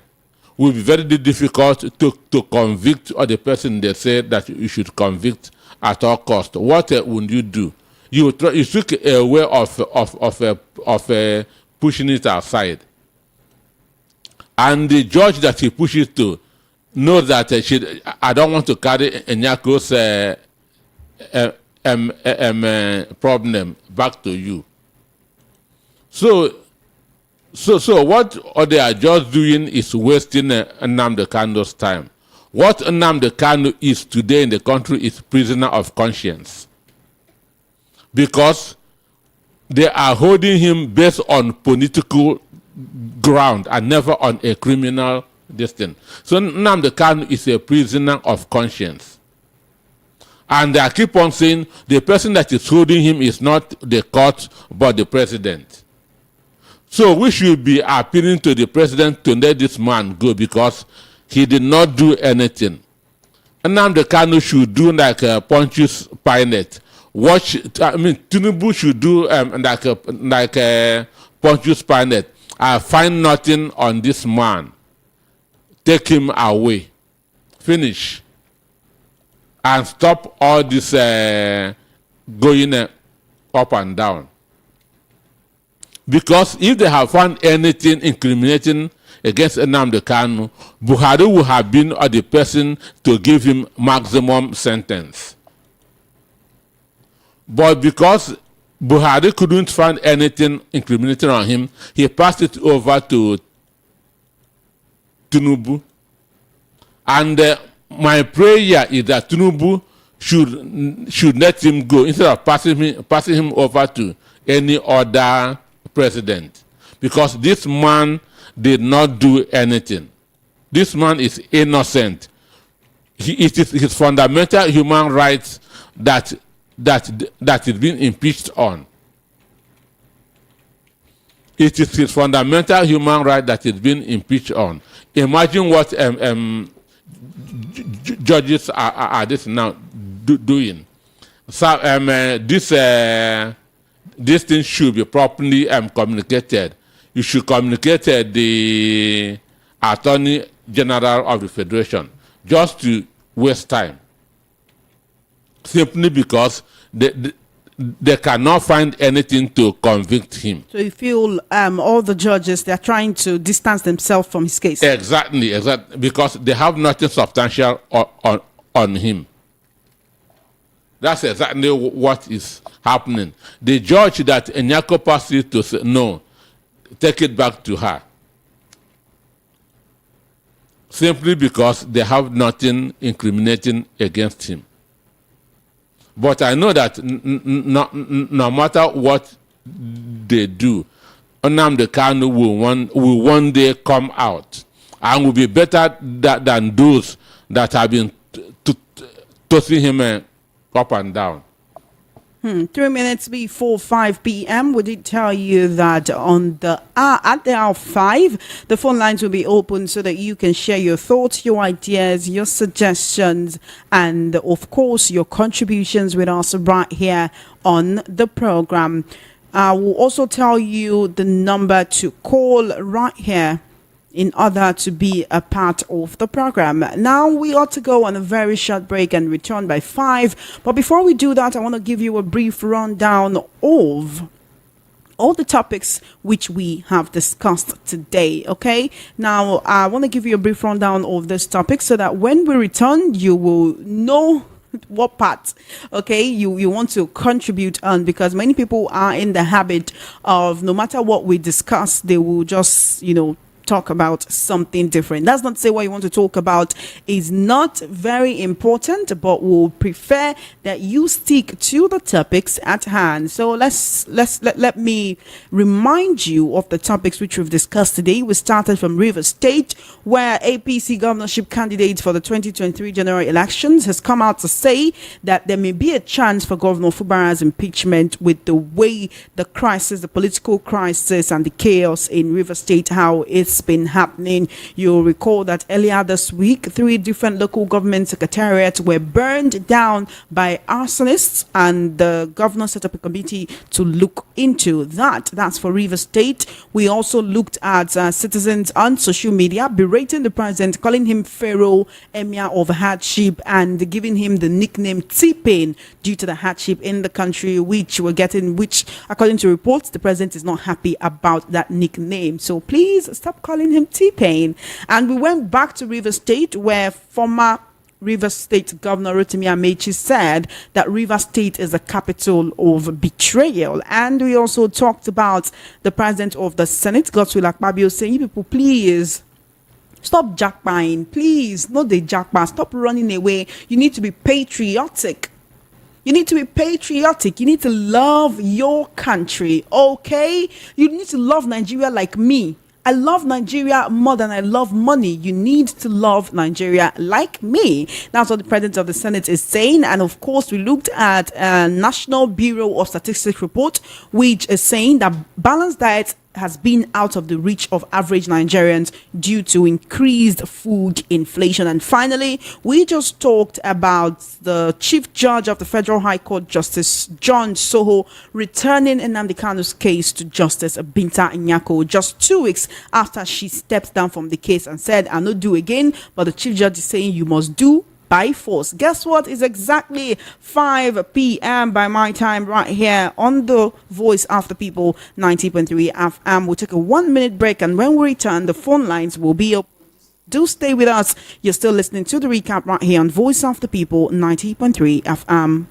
be very difficult to convict, or the person they say that you should convict at all cost, what would you do? You took a way of pushing it aside. And the judge that he pushes to knows that I don't want to carry Nyako's problem back to you. So what they are just doing is wasting Nnamdi Kanu's time. What Nnamdi Kanu is today in the country is prisoner of conscience, because they are holding him based on political ground and never on a criminal distance. So Nnamdi Kanu is a prisoner of conscience. And they keep on saying the person that is holding him is not the court but the president. So we should be appealing to the president to let this man go, because he did not do anything. Nnamdi Kanu should do like Pontius Pilate. Tinubu should do like Pontius Pilate. I find nothing on this man. Take him away. Finish. And stop all this going up and down. Because if they have found anything incriminating against Nnamdi Kanu, Buhari would have been the person to give him maximum sentence. But because Buhari couldn't find anything incriminating on him, he passed it over to Tinubu. And my prayer is that Tinubu should let him go instead of passing him over to any other president. because this man did not do anything. This man is innocent. It is his fundamental human rights that is being impeached on. It is his fundamental human right that is being impeached on. Imagine what judges are this now doing. So this thing should be properly communicated. You should communicate the Attorney General of the Federation, just to waste time. Simply because they cannot find anything to convict him. So you feel all the judges, they're trying to distance themselves from his case? Exactly, because they have nothing substantial on him. That's exactly what is happening. The judge that Nyako passed it to say, no, take it back to her. Simply because they have nothing incriminating against him. But I know that no matter what they do, Nnamdi Kanu will one day come out and will be better than those that have been tossing him up and down. 3 minutes before 5 p.m. we did tell you that on the at the hour 5, the phone lines will be open so that you can share your thoughts, your ideas, your suggestions, and of course your contributions with us right here on the program. We'll also tell you the number to call right here in order to be a part of the program. Now we ought to go on a very short break and return by 5. But before we do that, I want to give you a brief rundown of all the topics which we have discussed today. Okay, now I want to give you a brief rundown of this topic so that when we return, you will know what part, okay, you want to contribute on, because many people are in the habit of, no matter what we discuss, they will just, talk about something different. That's not to say what you want to talk about is not very important, but we'll prefer that you stick to the topics at hand. So let me remind you of the topics which we've discussed today. We started from Rivers State, where APC governorship candidate for the 2023 general elections has come out to say that there may be a chance for Governor Fubara's impeachment with the way the crisis, the political crisis and the chaos in Rivers State, how it's been happening. You'll recall that earlier this week, 3 different local government secretariats were burned down by arsonists, and the governor set up a committee to look into that. That's for Rivers State. We also looked at citizens on social media berating the president, calling him Pharaoh, emir of hardship, and giving him the nickname T-Pain due to the hardship in the country which according to reports, the president is not happy about that nickname. So please stop calling him T-Pain. And we went back to Rivers State, where former Rivers State Governor Rotimi Amechi said that Rivers State is the capital of betrayal. And we also talked about the president of the Senate, Godswill Akpabio, saying, "You people, please stop jackpying. Please, not the jackpot. Stop running away. You need to be patriotic. You need to be patriotic. You need to love your country, okay? You need to love Nigeria like me. I love Nigeria more than I love money. You need to love Nigeria like me." That's what the president of the Senate is saying. And of course, we looked at a National Bureau of Statistics report, which is saying that balanced diet has been out of the reach of average Nigerians due to increased food inflation. And finally, we just talked about the Chief Judge of the Federal High Court, Justice John Soho, returning Nnamdi Kanu's case to Justice Binta Nyako just 2 weeks after she stepped down from the case and said, "I'll not do again." But the Chief Judge is saying you must do by force. Guess what? It's exactly 5 p.m. by my time right here on the Voice of the People 90.3 FM. We'll take a 1-minute break, and when we return, the phone lines will be open. Do stay with us. You're still listening to the recap right here on Voice of the People 90.3 FM.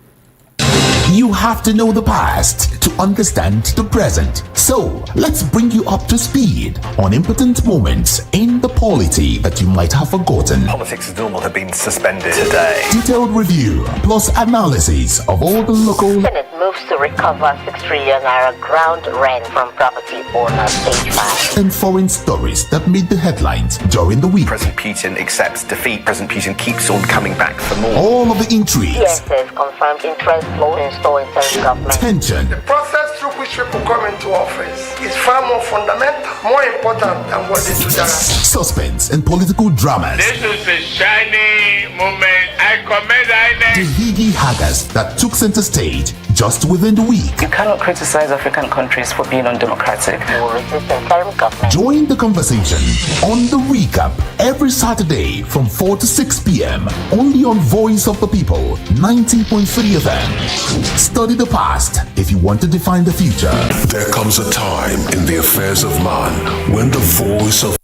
You have to know the past to understand the present. So, let's bring you up to speed on important moments in the polity that you might have forgotten. Politics as normal have been suspended today. Detailed review plus analysis of all the local Senate moves to recover 6 trillion naira ground rent from property owners stage 5. and foreign stories that made the headlines during the week. President Putin accepts defeat. President Putin keeps on coming back for more. All of the intrigues, DSS confirmed interest flow in store interim government. tension, The process through which people come into office is far more fundamental, more important than what they do now. suspense, and political dramas. This is a shining moment. I commend The INEC. higgy haggers that took center stage just within the week. You cannot criticize African countries for being undemocratic. Will resist interim government. Join the conversation on the recap every Saturday from 4 to 6 p.m. only on Voice of the People 90.3 FM. Study the past if you want to define the future. There comes a time in the affairs of man when the voice of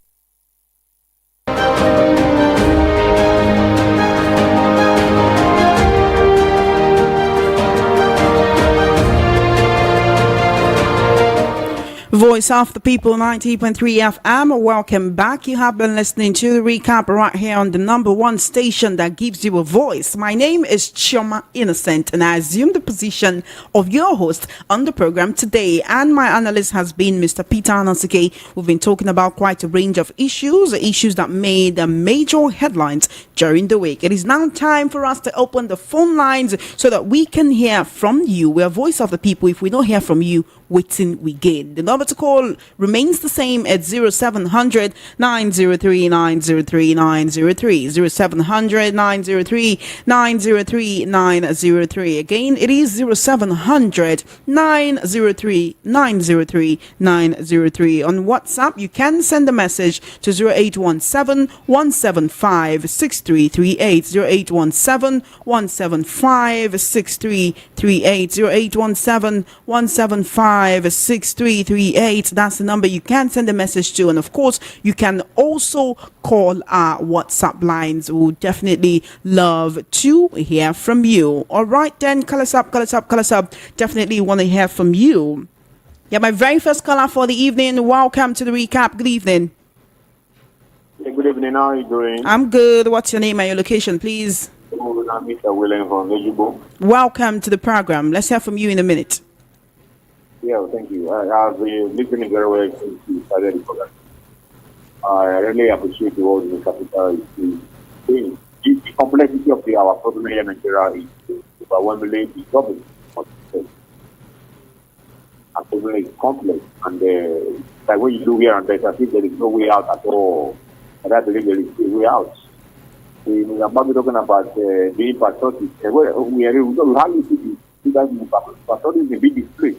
Voice of the People 90.3 FM. Welcome back. You have been listening to the recap right here on the number one station that gives you a voice. My name is Chioma Innocent, and I assume the position of your host on the program today. And my analyst has been Mr. Peter Anasike. We've been talking about quite a range of issues that made major headlines during the week. It is now time for us to open the phone lines so that we can hear from you. We are Voice of the People. If we don't hear from you, waiting we gain. The number to call remains the same at 0700 903 903 903 0700 903 903 903. Again, it is 0700 903 903 903. On WhatsApp, you can send a message to 0817 175 6338 0817 175 6338 0817 175 6338. That's the number you can send a message to, and of course you can also call our WhatsApp lines. We'll definitely love to hear from you. All right then, call us up. Definitely want to hear from you. Yeah, my very first caller for the evening. Welcome to the recap. Good evening. Good evening. How are you doing? I'm good. What's your name and your location, please? I'm Mr. William from Nigerian. Welcome to the program. Let's hear from you in a minute. Yeah, well, thank you. I've been listening very well since you started the program. I really appreciate the work Mr. Peter is doing. The complexity of our problem here in Nigeria is overwhelmingly the problem. Our problem is complex, and like when you do here and there, I think there is no way out at all. And I believe there is a way out. We are about talking about being patriotic. We hardly see that patriotism is a big display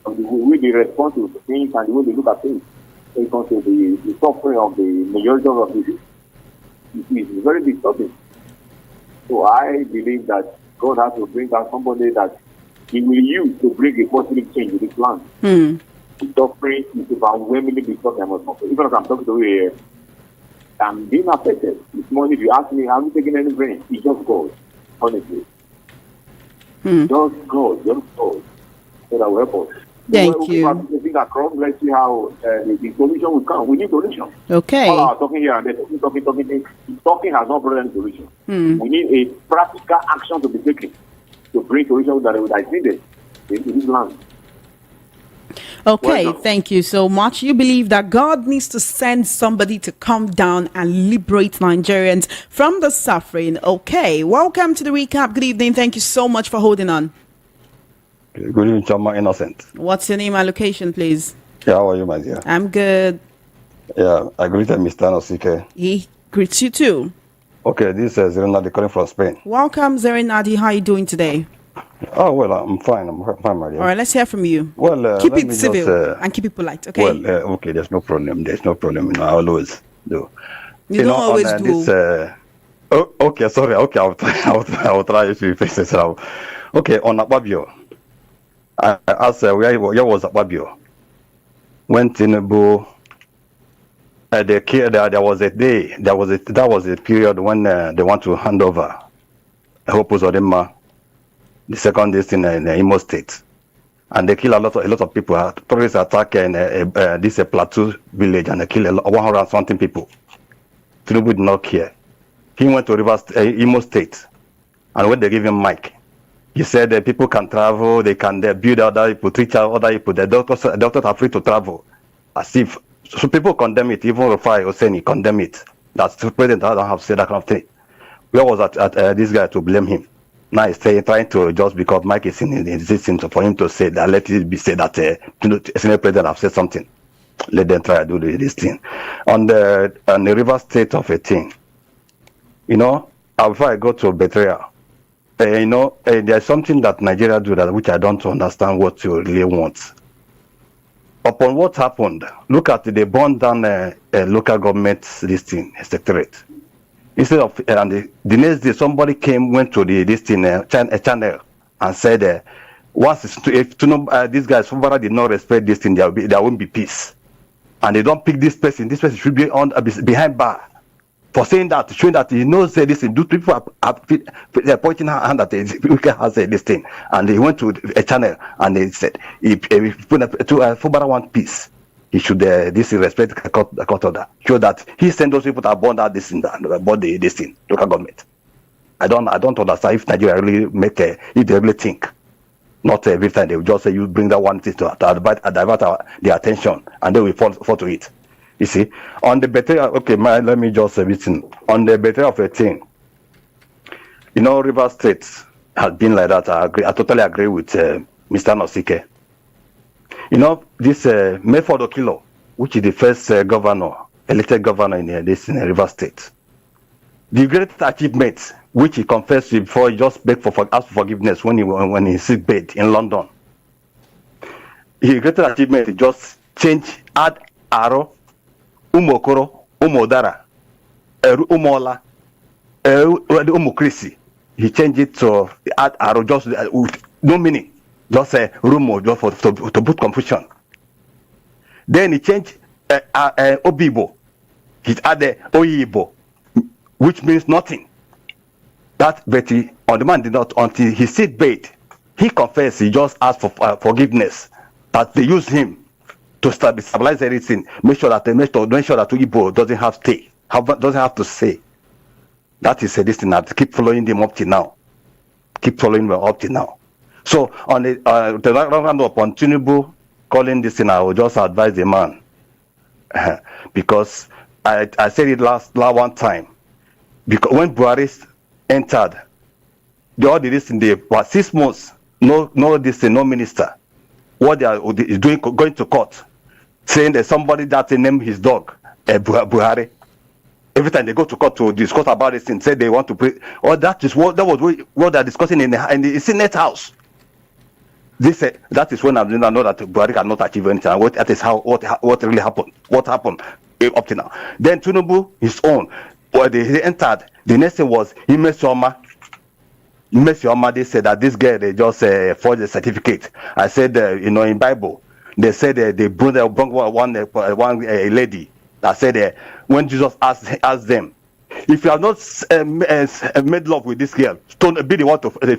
of the way they respond to things and the way they look at things. When it comes to the suffering of the majority of the people, it is very disturbing. So I believe that God has to bring out somebody that He will use to bring a positive change in this land. The suffering is overwhelmingly because I must suffer. Even if I'm talking to you here, I'm being affected. This morning, if you ask me, have you taken any brain? It's just God, honestly. Just God. So that will help us. Thank you. Let's see how the solution will come. We need solution. Okay. All our talking here and there, talking has not brought any solution. We need a practical action to be taken to bring solution that is needed in this land. Okay, thank you so much. You believe that God needs to send somebody to come down and liberate Nigerians from the suffering. Okay, welcome to the recap. Good evening. Thank you so much for holding on. Good evening, Chama Innocent. What's your name and location, please? Yeah, how are you, my dear? I'm good. Yeah, I greeted Mr. Nosike. He greets you too. Okay, this is Renadi calling from Spain. Welcome, Zerenadi. How are you doing today? Oh, well, I'm fine. I'm fine, my dear. All right, let's hear from you. Well, keep it civil and keep it polite, okay? Well, okay, there's no problem. I always do. You don't always do. Okay, sorry. Okay, I'll try if you face it out. Okay, on Akpabio. I asked where was Akpabio? When Tinubu, there was a day, that was a period when they want to hand over Hope Uzodinma, the second district in Imo State. and they kill a lot of people. Terrorists attack in this Plateau village, and they kill 100 and something people. Tinubu did not care. He went to Imo State, and when they give him mic, he said that people can travel, they can build other people, teach other people. The doctors are free to travel. As if, so people condemn it, even Rufai Hosseini condemn it. That's the president that don't have said that kind of thing. Where was this guy to blame him? Now he's trying to, just because Mike is in existence, for him to say that, let it be said that senior president have said something. Let them try to do this thing. On the river state of a thing, before I go to betrayal, there's something that Nigeria do that which I don't understand what you really want. Upon what happened, look at they burned down a local government secretariat. Instead of and the next day somebody went to a channel and said, once if these guys somebody did not respect this thing, there won't be peace. And they don't pick this person should be behind bar. For saying that, showing that he knows this thing. Those people are pointing her hand that we can have this thing. And they went to a channel and they said, if Fubara want peace, he should respect the court order. Show that he sent those people that burned out this thing, about this thing, local government. I don't understand if Nigeria really if they really think. Not every time they will just say you bring that one thing to divert their attention, and they will fall to it. You see, on the betrayal, let me just say this thing. On the betrayal of a thing, River State has been like that. I totally agree with Mr. Nosike. This Mayford Okilo, which is the first elected governor in River State. The greatest achievement, which he confessed before he just begged asked for forgiveness when he sick bed in London. His greatest achievement is just add Aro, Umokoro, Umodara, Umola, Umukrisi. He changed it to add Aro just with no meaning, just a rumor just to put confusion. Then he changed Obibo. He added Oyibo, which means nothing. That Betty on the man did not until he sick bed. He confessed. He just asked for forgiveness. That they use him to stabilize everything. Make sure that Igbo doesn't have to say. That is this thing that keep following them up to now. Keep following them up to now. So on the round up on Tinubu calling this thing, I will just advise the man because I said it last one time. Because when Buhari entered, they all did this in the 6 months. No minister. What they are doing, going to court, saying that somebody that named his dog Buhari. Every time they go to court to discuss about this thing, say they want to pray. Or that was what they're discussing in the Senate House. That is when I know that Buhari cannot achieve anything. And that is what really happened. What happened up to now? Then Tinubu, his own. When they entered, the next thing was Imesioma. They said that this guy they just forged a certificate. I said in Bible they said they brought one lady that said when Jesus asked them, if you have not made love with this girl, be the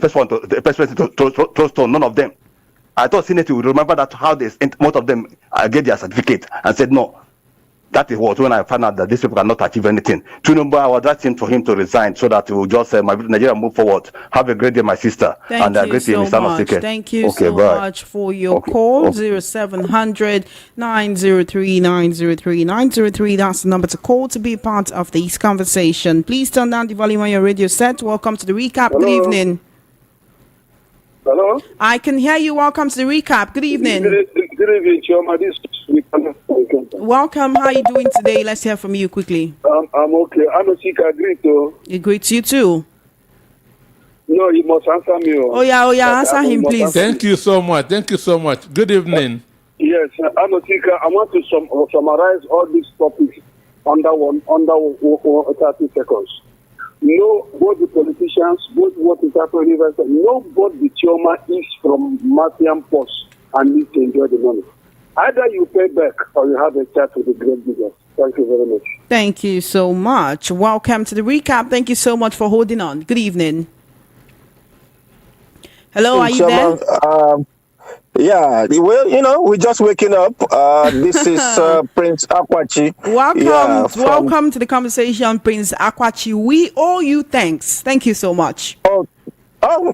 first person to throw stone. None of them. I thought Senate would remember that how most of them get their certificate and said no. That was when I found out that these people cannot achieve anything. Tinubu, I was asking for him to resign so that we will just Nigeria move forward. Have a great day, my sister. Thank you so much. Thank you so much for your call. 0700 903 903 903. That's the number to call to be part of this conversation. Please turn down the volume on your radio set. Welcome to the recap. Hello. Good evening. Hello? I can hear you. Welcome to the recap. Good evening. Good evening, Chioma. Welcome. How are you doing today? Let's hear from you quickly. I'm okay. I'm a sick agree. It greets you too. No, you must answer me. Oh yeah. Answer him, please. Thank you so much. Good evening. Yes, I'm a sick. I want to summarize all these topics under 30 seconds. No, both the politicians, both what is happening, no, both the Chioma is from Mathian Post and needs to enjoy the money. Either you pay back or you have a chat with the great business. Thank you very much. Thank you so much. Welcome to the recap. Thank you so much for holding on. Good evening. Hello, are you there? Yeah, well, we're just waking up. This is Prince Akwachi. Welcome to the conversation, Prince Akwachi. We owe you thanks. Thank you so much. Oh,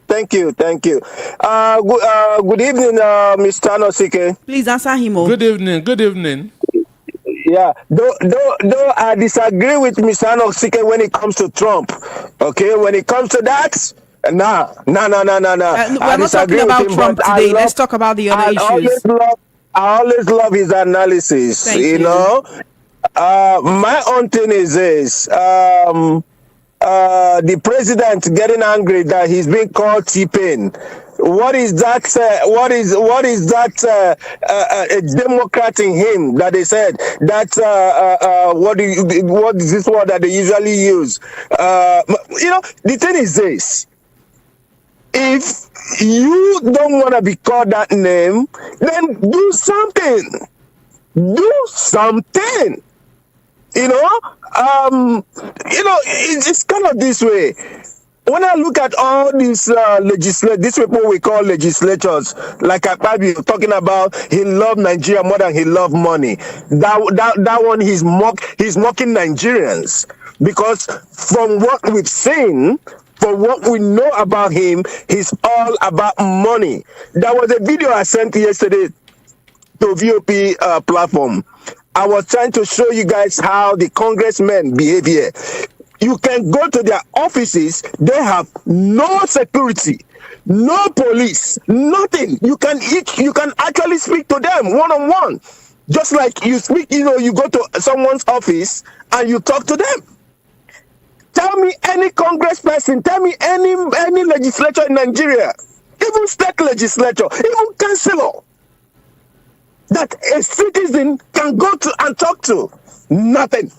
thank you. Good evening, Mr. Anosike. Please answer him. Good evening. Yeah, though I disagree with Mr. Anosike when it comes to Trump. Okay, when it comes to that. No. We're not talking about Trump today. Let's talk about the other issues. I always love his analysis. Thank you. My own thing is this: the president getting angry that he's being called T-Pain. What is that? What is that? A Democrat in him that they said that? What is this word that they usually use? The thing is this. If you don't want to be called that name, then do something. It's kind of this way. When I look at all these these people we call legislators, like Akpabio talking about he loved Nigeria more than he loved money. That one he's mocking Nigerians, because from what we've seen, for what we know about him, he's all about money. There was a video I sent yesterday to VOP platform. I was trying to show you guys how the congressmen behave here. You can go to their offices, they have no security, no police, nothing. You can actually speak to them one-on-one. Just like you speak, you go to someone's office and you talk to them. Tell me any congressperson, tell me any legislature in Nigeria, even state legislature, even councillor, that a citizen can go to and talk to. Nothing.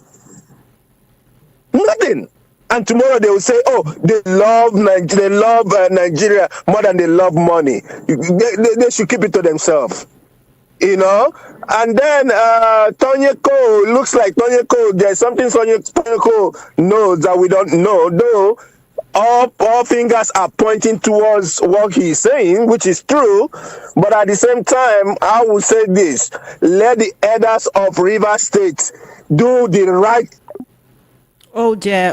And tomorrow they will say, oh, they love Nigeria more than they love money. They should keep it to themselves. And then Tonya Cole, looks like Tonya Cole, there's something Tonya Cole knows that we don't know, though all fingers are pointing towards what he's saying, which is true. But at the same time, I will say this: let the elders of River State do the right. Oh dear.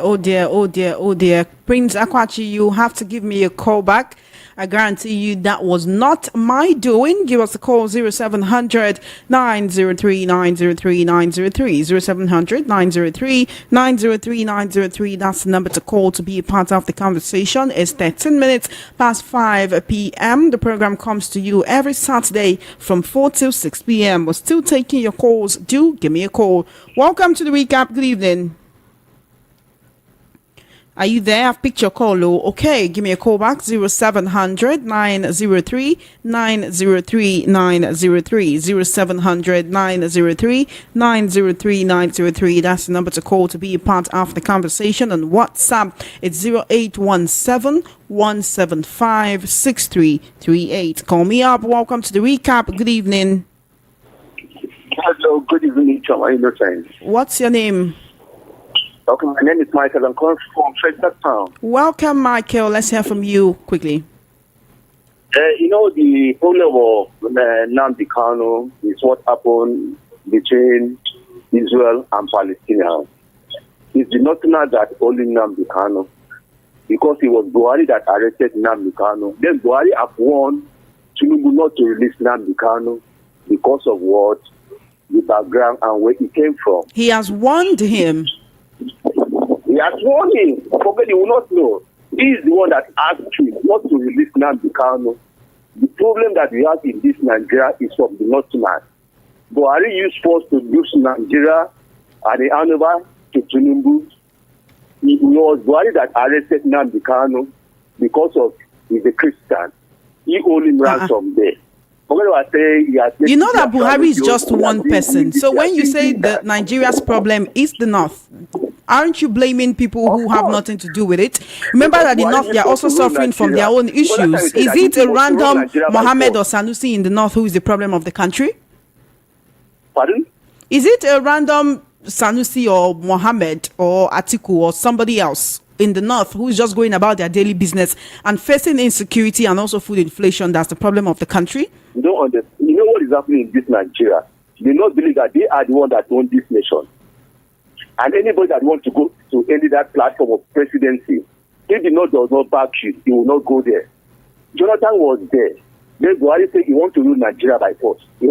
Prince Akwachi, you have to give me a call back. I guarantee you that was not my doing. Give us a call 0700 903 903 903 0700 903 903 903. That's the number to call to be a part of the conversation. It's 13 minutes past 5 p.m. The program comes to you every Saturday from 4 till 6 p.m. We're still taking your calls. Do give me a call. Welcome to the recap. Good evening. Are you there? I've picked your call. Okay, give me a call back 0700 903 903 903 0700 903 903 903. That's the number to call to be a part of the conversation. On WhatsApp, it's 0817 175 6338. Call me up. Welcome to the recap. Good evening. Hello, good evening, Chama Innocence. What's your name? Okay, my name is Michael. I'm calling from Frederick Town. Welcome, Michael. Let's hear from you quickly. The problem of Nnamdi Kanu is what happened between Israel and Palestine. It's not that only Nnamdi Kanu, because it was Buhari that arrested Nnamdi Kanu. Then Buhari have warned Tinubu not to release Nnamdi Kanu because of what? The background and where he came from. He has warned him. He has warned him. Forget, he will not know. He is the one that asked him not to release Nnamdi Kanu. The problem that we have in this Nigeria is from the Northerners. Buhari used force to use Nigeria and he handed over to Tinubu. It was Buhari that arrested Nnamdi Kanu because of he's a Christian. He owed him ransom there. You know that Buhari is just one person. So when you say that Nigeria's problem is the North, aren't you blaming people who have nothing to do with it? Remember that the North, they are also suffering from their own issues. Is it a random Mohammed or Sanusi in the North who is the problem of the country? Pardon? Is it a random Sanusi or Mohammed or Atiku or somebody else in the north who's just going about their daily business and facing insecurity and also food inflation that's the problem of the country? You don't understand. You know what is happening in this Nigeria? They not believe that they are the one that own this nation. And anybody that wants to go to any that platform of presidency, if the North does not back you, he will not go there. Jonathan was there. Then Buhari said he wants to rule Nigeria by force. Then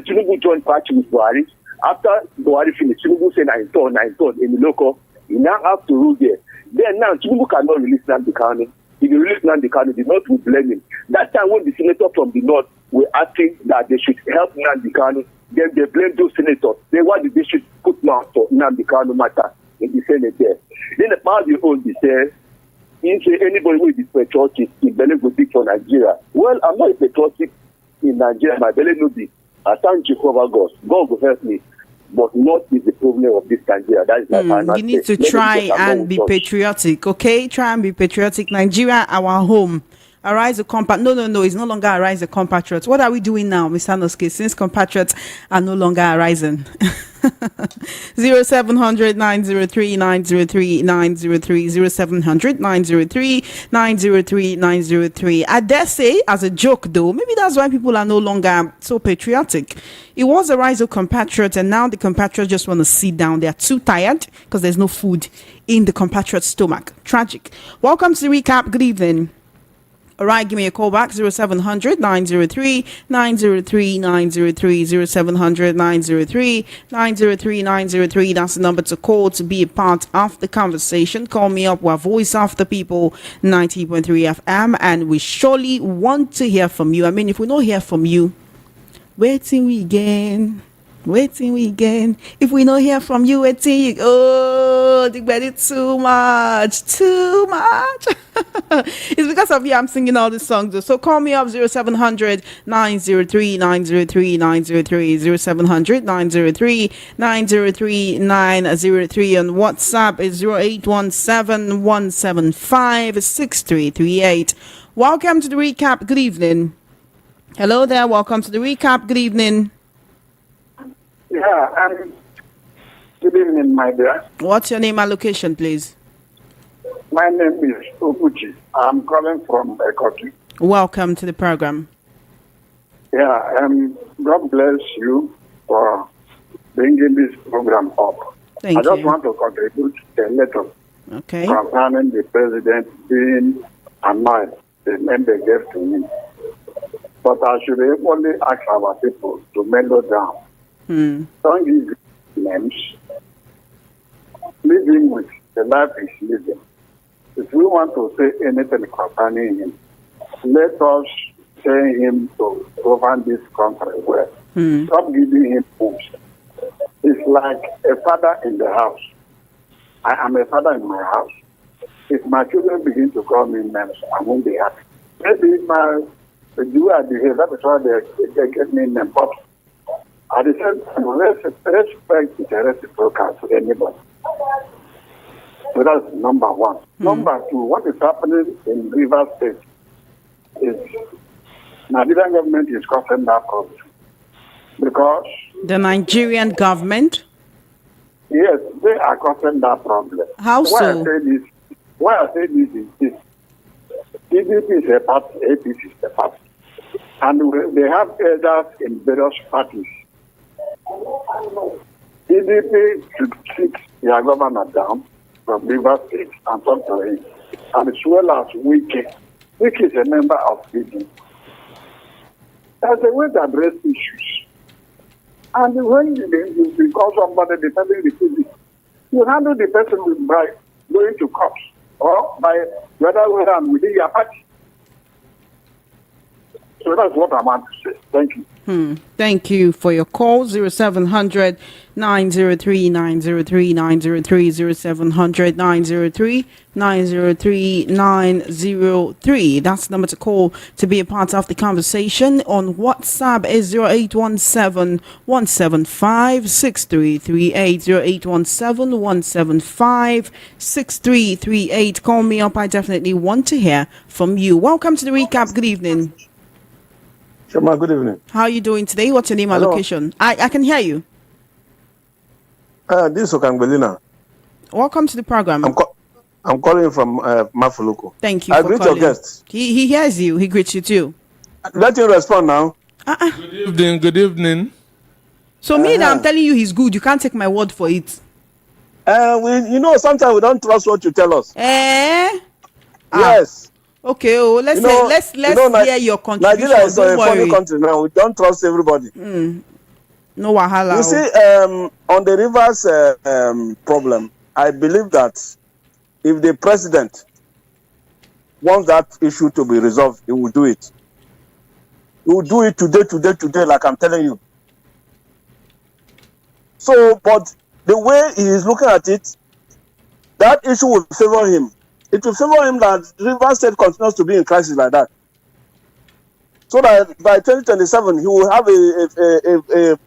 Tinubu joined party with Buhari. After Buhari finished, Tinubu said, I thought in the local, he now have to rule there. Then now Tinubu cannot release Nnamdi Kanu. If he release Nnamdi Kanu, the North will blame him. That time when the senator from the North were asking that they should help Nnamdi Kanu, then they blame those senators. Then why did they should put mouth for Nnamdi Kanu matter in the Senate there? Then the power of the own says, if anybody who is patriotic, he believes will be for Nigeria. Well, I'm not a patriotic in Nigeria. My belly no be. I thank Jehovah God. God will help me. But not is the problem of this Nigeria. That is my final You need to say. try and be patriotic, okay? Try and be patriotic. Nigeria, our home. Arise the compatriot. No. It's no longer arise the compatriots. What are we doing now, Mr. Noske, since compatriots are no longer arising? 0700 903 903 903 0700 903 903 903. I dare say, as a joke though, maybe that's why people are no longer so patriotic. It was a rise of compatriots, and now the compatriots just want to sit down. They are too tired because there's no food in the compatriot's stomach. Tragic. Welcome to the recap. Good evening. All right, give me a call back, 0700 903 903 903 0700 903 903 903. That's the number to call to be a part of the conversation. Call me up. We're Voice of the People, 90.3 FM, and we surely want to hear from you. I mean, if we don't hear from you, waiting we again. If we don't hear from you, waiting. Oh, they bet it too much. It's because of you I'm singing all these songs. So call me up, 0700 903 903 903 0700 903 903 903. On WhatsApp is 0817 175 6338. Welcome to the recap. Good evening. Hello there. Welcome to the recap. Good evening. Yeah, good evening, my dear. What's your name and location, please? My name is Okuchi. I'm calling from Ekoti. Welcome to the program. Yeah, God bless you for bringing this program up. Thank I just you. want to contribute a little concerning the president being annoyed the name they gave to me. But I should only ask our people to mellow down. Don't give names. Living with the life he's living. If we want to say anything concerning him, let us tell him to govern this country well. Stop giving him books. It's like a father in the house. I am a father in my house. If my children begin to call me names, I won't be happy. Maybe the way I behave, that is why they get me names. But at the same time, respect is a reciprocal to anybody. So that's number one. Number two, what is happening in Rivers State is Nigerian government is causing that problem. Because the Nigerian government? Yes, they are causing that problem. How so? Why I say this is this. PDP is a party, APC is a party. And they have elders in various parties. PDP should kick their governor down from Rivers State and talk to him. And as well as Wike. Wike is a member of PDP. There's a way to address issues. And when you call somebody defending the PDP, you handle the person by going to court or by the other way around within your party. So that's what I want to say. Thank you. Thank you for your call. 0700 903 903 903 0700 903 903 903. That's the number to call to be a part of the conversation. On WhatsApp is 0817 175 6338 0817 175 6338. Call me up. I definitely want to hear from you. Welcome to the recap. Good evening. Shema, good evening. How are you doing today? What's your name and location? I can hear you. This is Okangbelina. Welcome to the program. I'm calling from Mafuluku. Thank you I for greet calling. your guest. He hears you. He greets you too. Let him respond now. Good evening. Good evening. So me, that I'm telling you he's good. You can't take my word for it. Sometimes we don't trust what you tell us. Yes. Okay. Oh, let's hear your contribution. Nigeria is a funny country now. We don't trust everybody. No wahala. You see, on the rivers problem, I believe that if the president wants that issue to be resolved, he will do it. He will do it today, like I'm telling you. So, but the way he is looking at it, that issue will favor him. It will favor him that Rivers State continues to be in crisis like that. So that by 2027, he will have a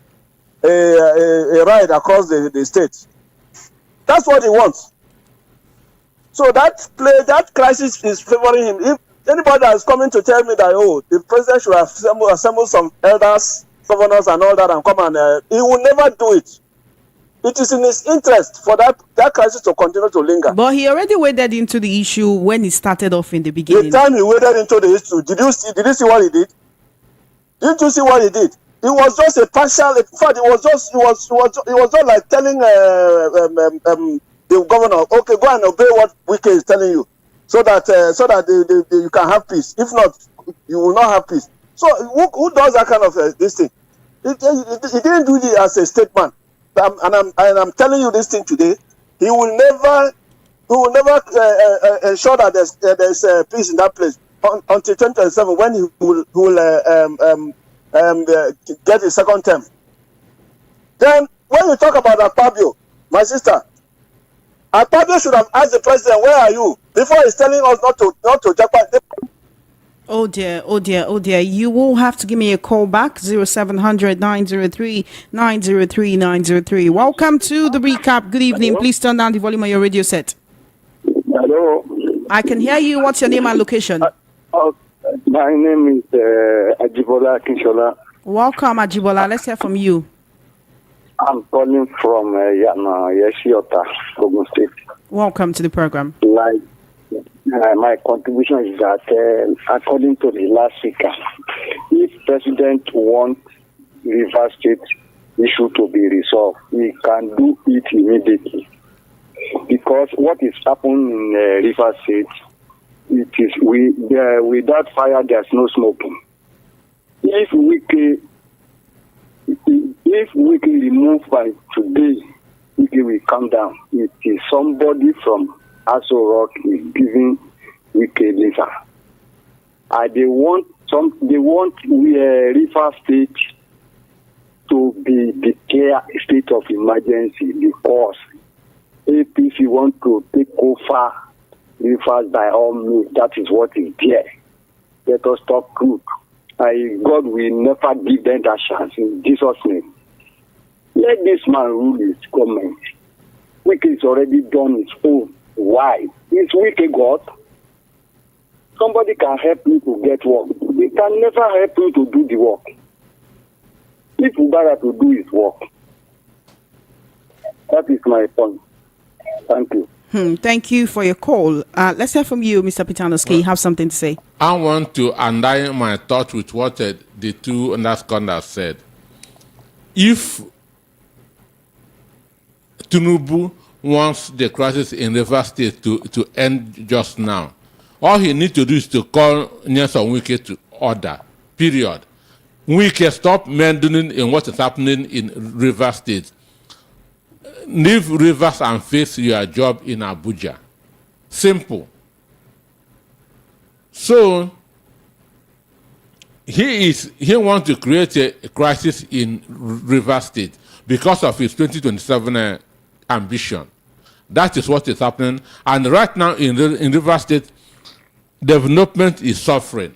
ride across the state. That's what he wants. So that crisis is favoring him. If anybody that is coming to tell me that, the president should assemble some elders, governors and all that and come and he will never do it. It is in his interest for that crisis to continue to linger. But he already waded into the issue when he started off in the beginning. The time he waded into the issue, did you see what he did? Didn't you see what he did? It was just a partial. In fact, it was just like telling the governor, okay, go and obey what Wike is telling you, so that you can have peace. If not, you will not have peace. So who does that kind of this thing? He didn't do it as a statement. I'm telling you this thing today. He will never ensure that there's peace in that place until 2027, when he will get his second term. Then when you talk about Akpabio, my sister, Akpabio should have asked the president, where are you? Before he's telling us not to jackpot. Oh dear. You will have to give me a call back, 0700 903 903 903. Welcome to the recap. Good evening. Hello? Please turn down the volume of your radio set. Hello. I can hear you. What's your name and location? My name is Ajibola Kinshola. Welcome, Ajibola. Let's hear from you. I'm calling from Yeshiota, Ogun State. Welcome to the program. My contribution is that, according to the last speaker, if President wants River State issue to be resolved, we can do it immediately. Because what is happening in River State, it is without fire there's no smoking. If we can remove by today, we will come down. It is somebody from Aso Rock is giving Wike visa. They want River State to be declared a state of emergency because APC want to take over Rivers by all means. That is what is there. Let us talk good. God will never give them that chance in Jesus' name. Let this man rule his government. Wike is already done his own. Why? Is Wike God? Somebody can help you to get work. They can never help you to do the work. If Mubarak to do his work. That is my point. Thank you. Thank you for your call. Let's hear from you, Mr. Pitanoski. You have something to say? I want to align my thoughts with what the two undersconders said. If Tinubu wants the crisis in River State to end just now, all he needs to do is to call Nyesom Wike to order, period. Wike, stop meddling in what is happening in River State. Leave Rivers and face your job in Abuja. Simple. So he wants to create a crisis in River State because of his 2027 ambition. That is what is happening. And right now in River State, development is suffering.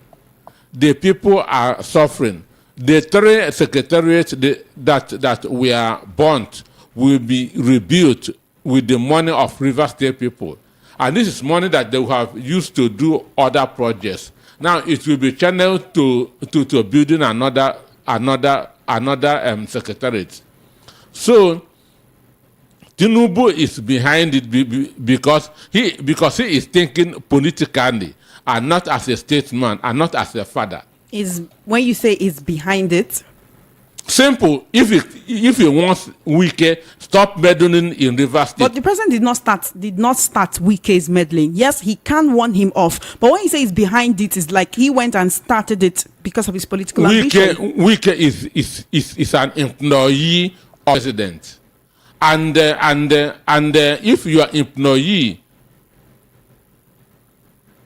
The people are suffering. The three secretariats that were burnt will be rebuilt with the money of River State people. And this is money that they will have used to do other projects. Now it will be channeled to building another secretariat. So Tinubu is behind it because he is thinking politically and not as a statesman and not as a father. Is when you say is behind it? Simple. If he wants Wike, stop meddling in Rivers State. But the president did not start Wike's meddling. Yes, he can warn him off. But when you say he's behind it, it's like he went and started it because of his political ambition. Wike is an employee of president. And if you are employee,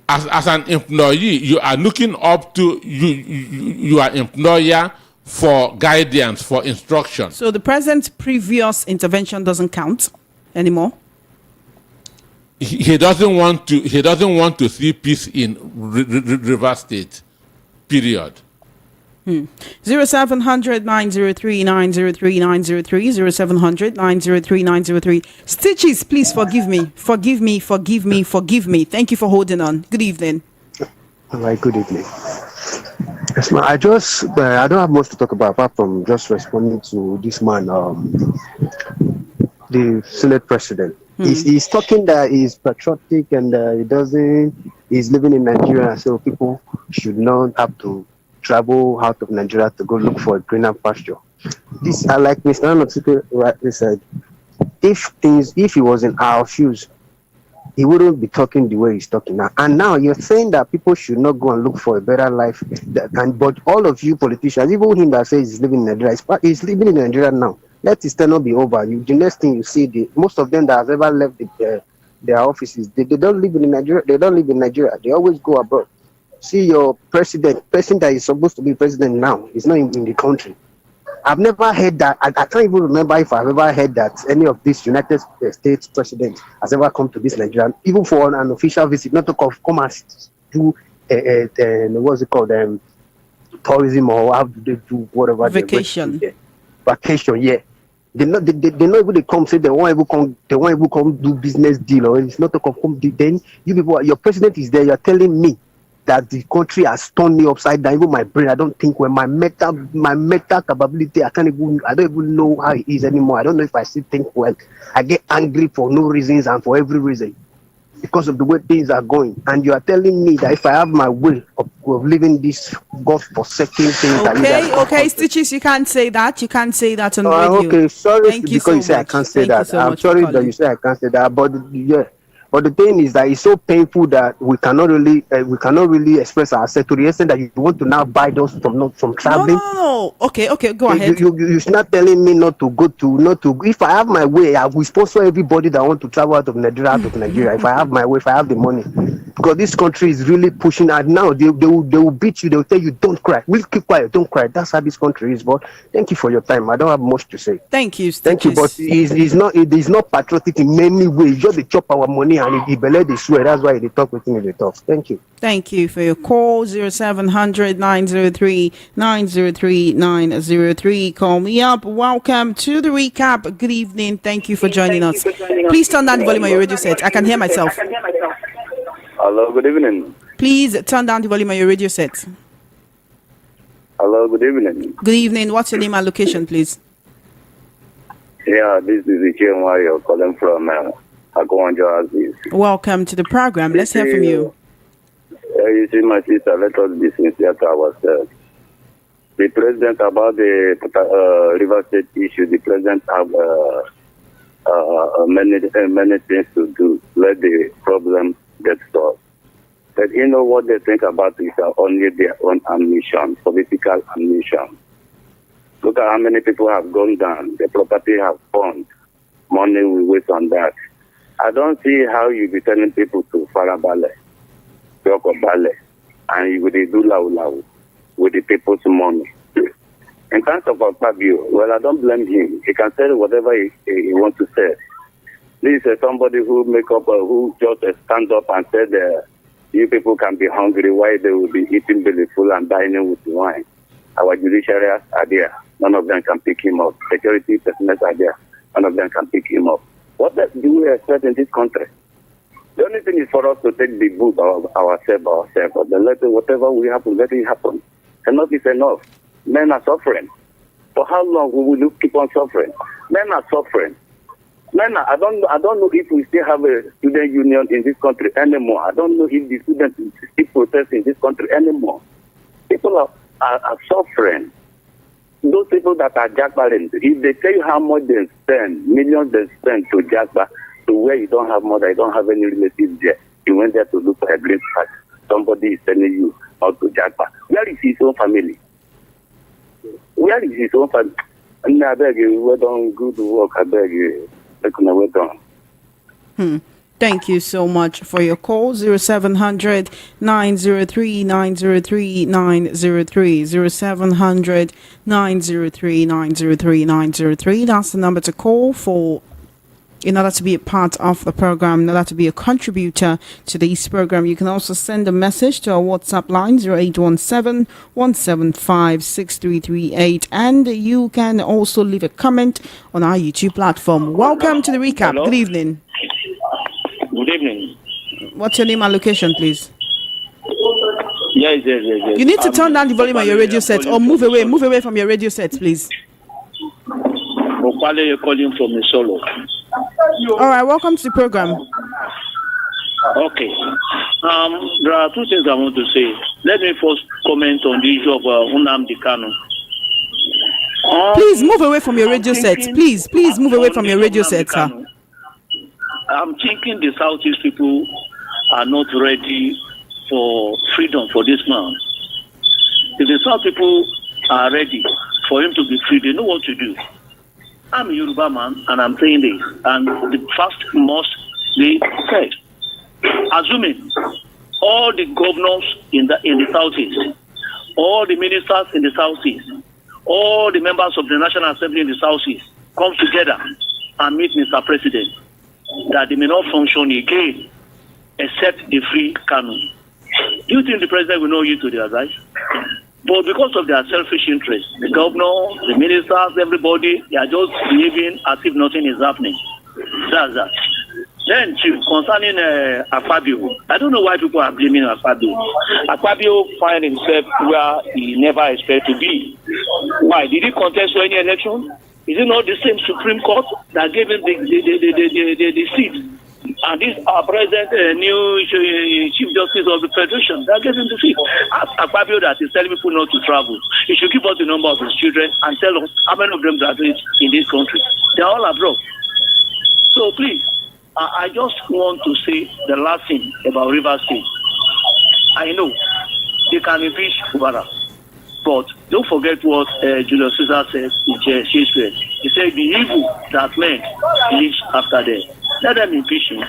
as an employee, you are looking up to your employer for guidance, for instruction. So the president's previous intervention doesn't count anymore. He doesn't want to see peace in Rivers State. Period. 0700 903 903 903 0700 903 903. Stitches, please forgive me. Forgive me. Thank you for holding on. Good evening. All right, good evening. Yes, man, I don't have much to talk about apart from just responding to this man, the Senate president. He's talking that he's patriotic and he's living in Nigeria, so people should not have to travel out of Nigeria to go look for a greener pasture. This, I like Mr. Anotuke rightly said, if he was in our shoes, he wouldn't be talking the way he's talking now. And now you're saying that people should not go and look for a better life. But all of you politicians, even him that says he's living in Nigeria, he's living in Nigeria now. Let his tenure be over. The next thing you see, most of them that have ever left their offices, they don't live in Nigeria. They don't live in Nigeria. They always go abroad. See your person that is supposed to be president now is not in the country. I've never heard that. I can't even remember if I've ever heard that any of these United States presidents has ever come to this Nigeria, even for an official visit, not to come and do what's it called, tourism, or how do they do whatever vacation. Vacation, yeah. They not even they come say they won't even come do business deal, or it's not to come. Then you people, your president is there. You're telling me that the country has turned me upside down. Even my brain, I don't think when my mental capability, I don't even know how it is anymore. I don't know if I still think well. I get angry for no reasons and for every reason because of the way things are going. And you are telling me that if I have my way of living this God-forsaken thing. Okay, Stitches, you can't say that. You can't say that on radio. Okay, sorry. Thank you because you say I can't say that. I'm sorry that you say I can't say that. But yeah. But the thing is that it's so painful that we cannot really express ourselves to the extent that you want to now buy those from traveling. No. Okay, go ahead. You're not telling me not to. If I have my way, I will sponsor everybody that want to travel out of Nigeria. If I have my way, if I have the money, because this country is really pushing out now. They will beat you. They will tell you don't cry. We'll keep quiet. Don't cry. That's how this country is. But thank you for your time. I don't have much to say. Thank you. Thank you. But it's not patriotic in many ways. Just they chop our money. And he believe they swear. That's why they talk with him. They talk. Thank you. Thank you for your call. 0700 903 903 903. Call me up. Welcome to the recap. Good evening. Thank you for joining us. Please turn down the volume on your radio set. I can hear myself. Hello. Good evening. Please turn down the volume on your radio set. Hello. Good evening. Good evening. What's your name and location, please? Yeah, this is Ichie calling from Welcome to the program. Let's hear from you. You see, my sister, let us be sincere to ourselves. The president, about the River State issue, the president have many things to do. Let the problem get solved. But you know what they think about is only their own ambition, political ambition. Look at how many people have gone down. The property have gone. Money we waste on that. I don't see how you be telling people to Farabale, Yokobale, and you will do lau with the people's money. In terms of Fabio, well, I don't blame him. He can say whatever he wants to say. This is somebody who who just stand up and said, you people can be hungry, why they will be eating belly full and dining with wine. Our judiciary are there. None of them can pick him up. Security personnel are there. None of them can pick him up. What do we expect in this country? The only thing is for us to take the boot of ourselves, but then whatever will happen, let it happen. Enough is enough. Men are suffering. For how long will we keep on suffering? Men are suffering. Man, I don't know if we still have a student union in this country anymore. I don't know if the students still protest in this country anymore. People are suffering. Those people that are jackballing, if they tell you how much they spend, millions they spend to jackbar, to where you don't have mother, you don't have any relatives there, you went there to look for a green card. Somebody is telling you how to jackbar. Where is his own family? Where is his own family? I beg you, well done, good work, I beg you. Well done. Thank you so much for your call. 0700 903 903 903 0700 903 903 903. That's the number to call for in order to be a part of the program, in order to be a contributor to this program. You can also send a message to our WhatsApp line 0817 175 6338, and you can also leave a comment on our YouTube platform. Welcome to the recap. Hello? Good evening. Good evening. What's your name and location, please? Yes. You need to turn down the volume on your radio set, or move away from your radio set, please. Opale, you're calling from a solo. All right, welcome to the program. Okay. There are two things I want to say. Let me first comment on the issue of Nnamdi Kanu. Please move away from your radio set. Please move away from your radio set, sir. I'm thinking the Southeast people are not ready for freedom for this man. If the South people are ready for him to be free, they know what to do. I'm a Yoruba man, and I'm saying this, and the first must be said. Assuming all the governors in the Southeast, all the ministers in the Southeast, all the members of the National Assembly in the Southeast come together and meet Mr. President, that they may not function again except the free Kanu. Do you think the president will know you to their advice? But because of their selfish interests, the governor, the ministers, everybody, they are just behaving as if nothing is happening. That's that. Then, too, concerning Akpabio, I don't know why people are blaming Akpabio. Akpabio find himself where he never expected to be. Why? Did he contest for any election? Is it not the same Supreme Court that gave him the seat? And this our present new Chief Justice of the Federation that gave him the seat. Akpabio that is telling people not to travel. He should give us the number of his children and tell us how many of them graduate in this country. They are all abroad. So please, I just want to say the last thing about Rivers State. I know they can impeach Kubara, but don't forget what Julius Caesar said in Shakespeare. He said, the evil that men lives after them. Let them impeach him.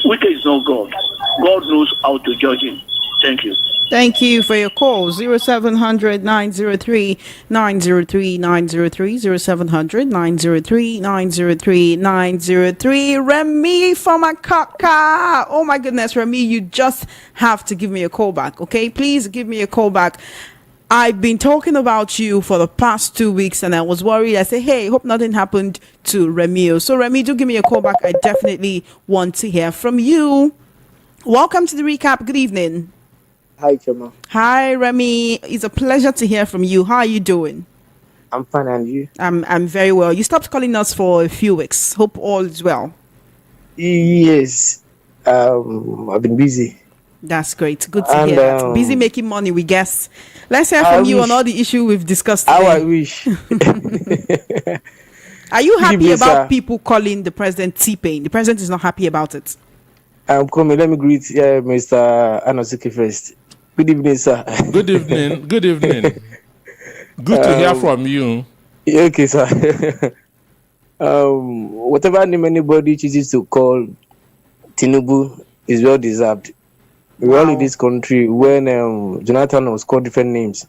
Wicked is not God. God knows how to judge him. Thank you. Thank you for your call. 0700 903 903 903 0700 903 903 903. Remy from Akaka. Oh my goodness, Remy, you just have to give me a call back, okay? Please give me a call back. I've been talking about you for the past 2 weeks and I was worried. I said, hey, hope nothing happened to Remy. So Remy, do give me a call back. I definitely want to hear from you. Welcome to the recap. Good evening. Hi, Chema. Hi, Remy. It's a pleasure to hear from you. How are you doing? I'm fine, and you? I'm very well. You stopped calling us for a few weeks. Hope all is well. Yes. I've been busy. That's great. Good to hear that. Busy making money, we guess. Let's hear from you on all the issue we've discussed today. How I wish. Are you happy about people calling the president T-Pain? The president is not happy about it. I'm coming. Let me greet Mr. Anosike first. Good evening, sir. Good evening. Good evening. Good to hear from you. Okay, sir. Whatever name anybody chooses to call Tinubu is well deserved. We're all in this country when Jonathan was called different names.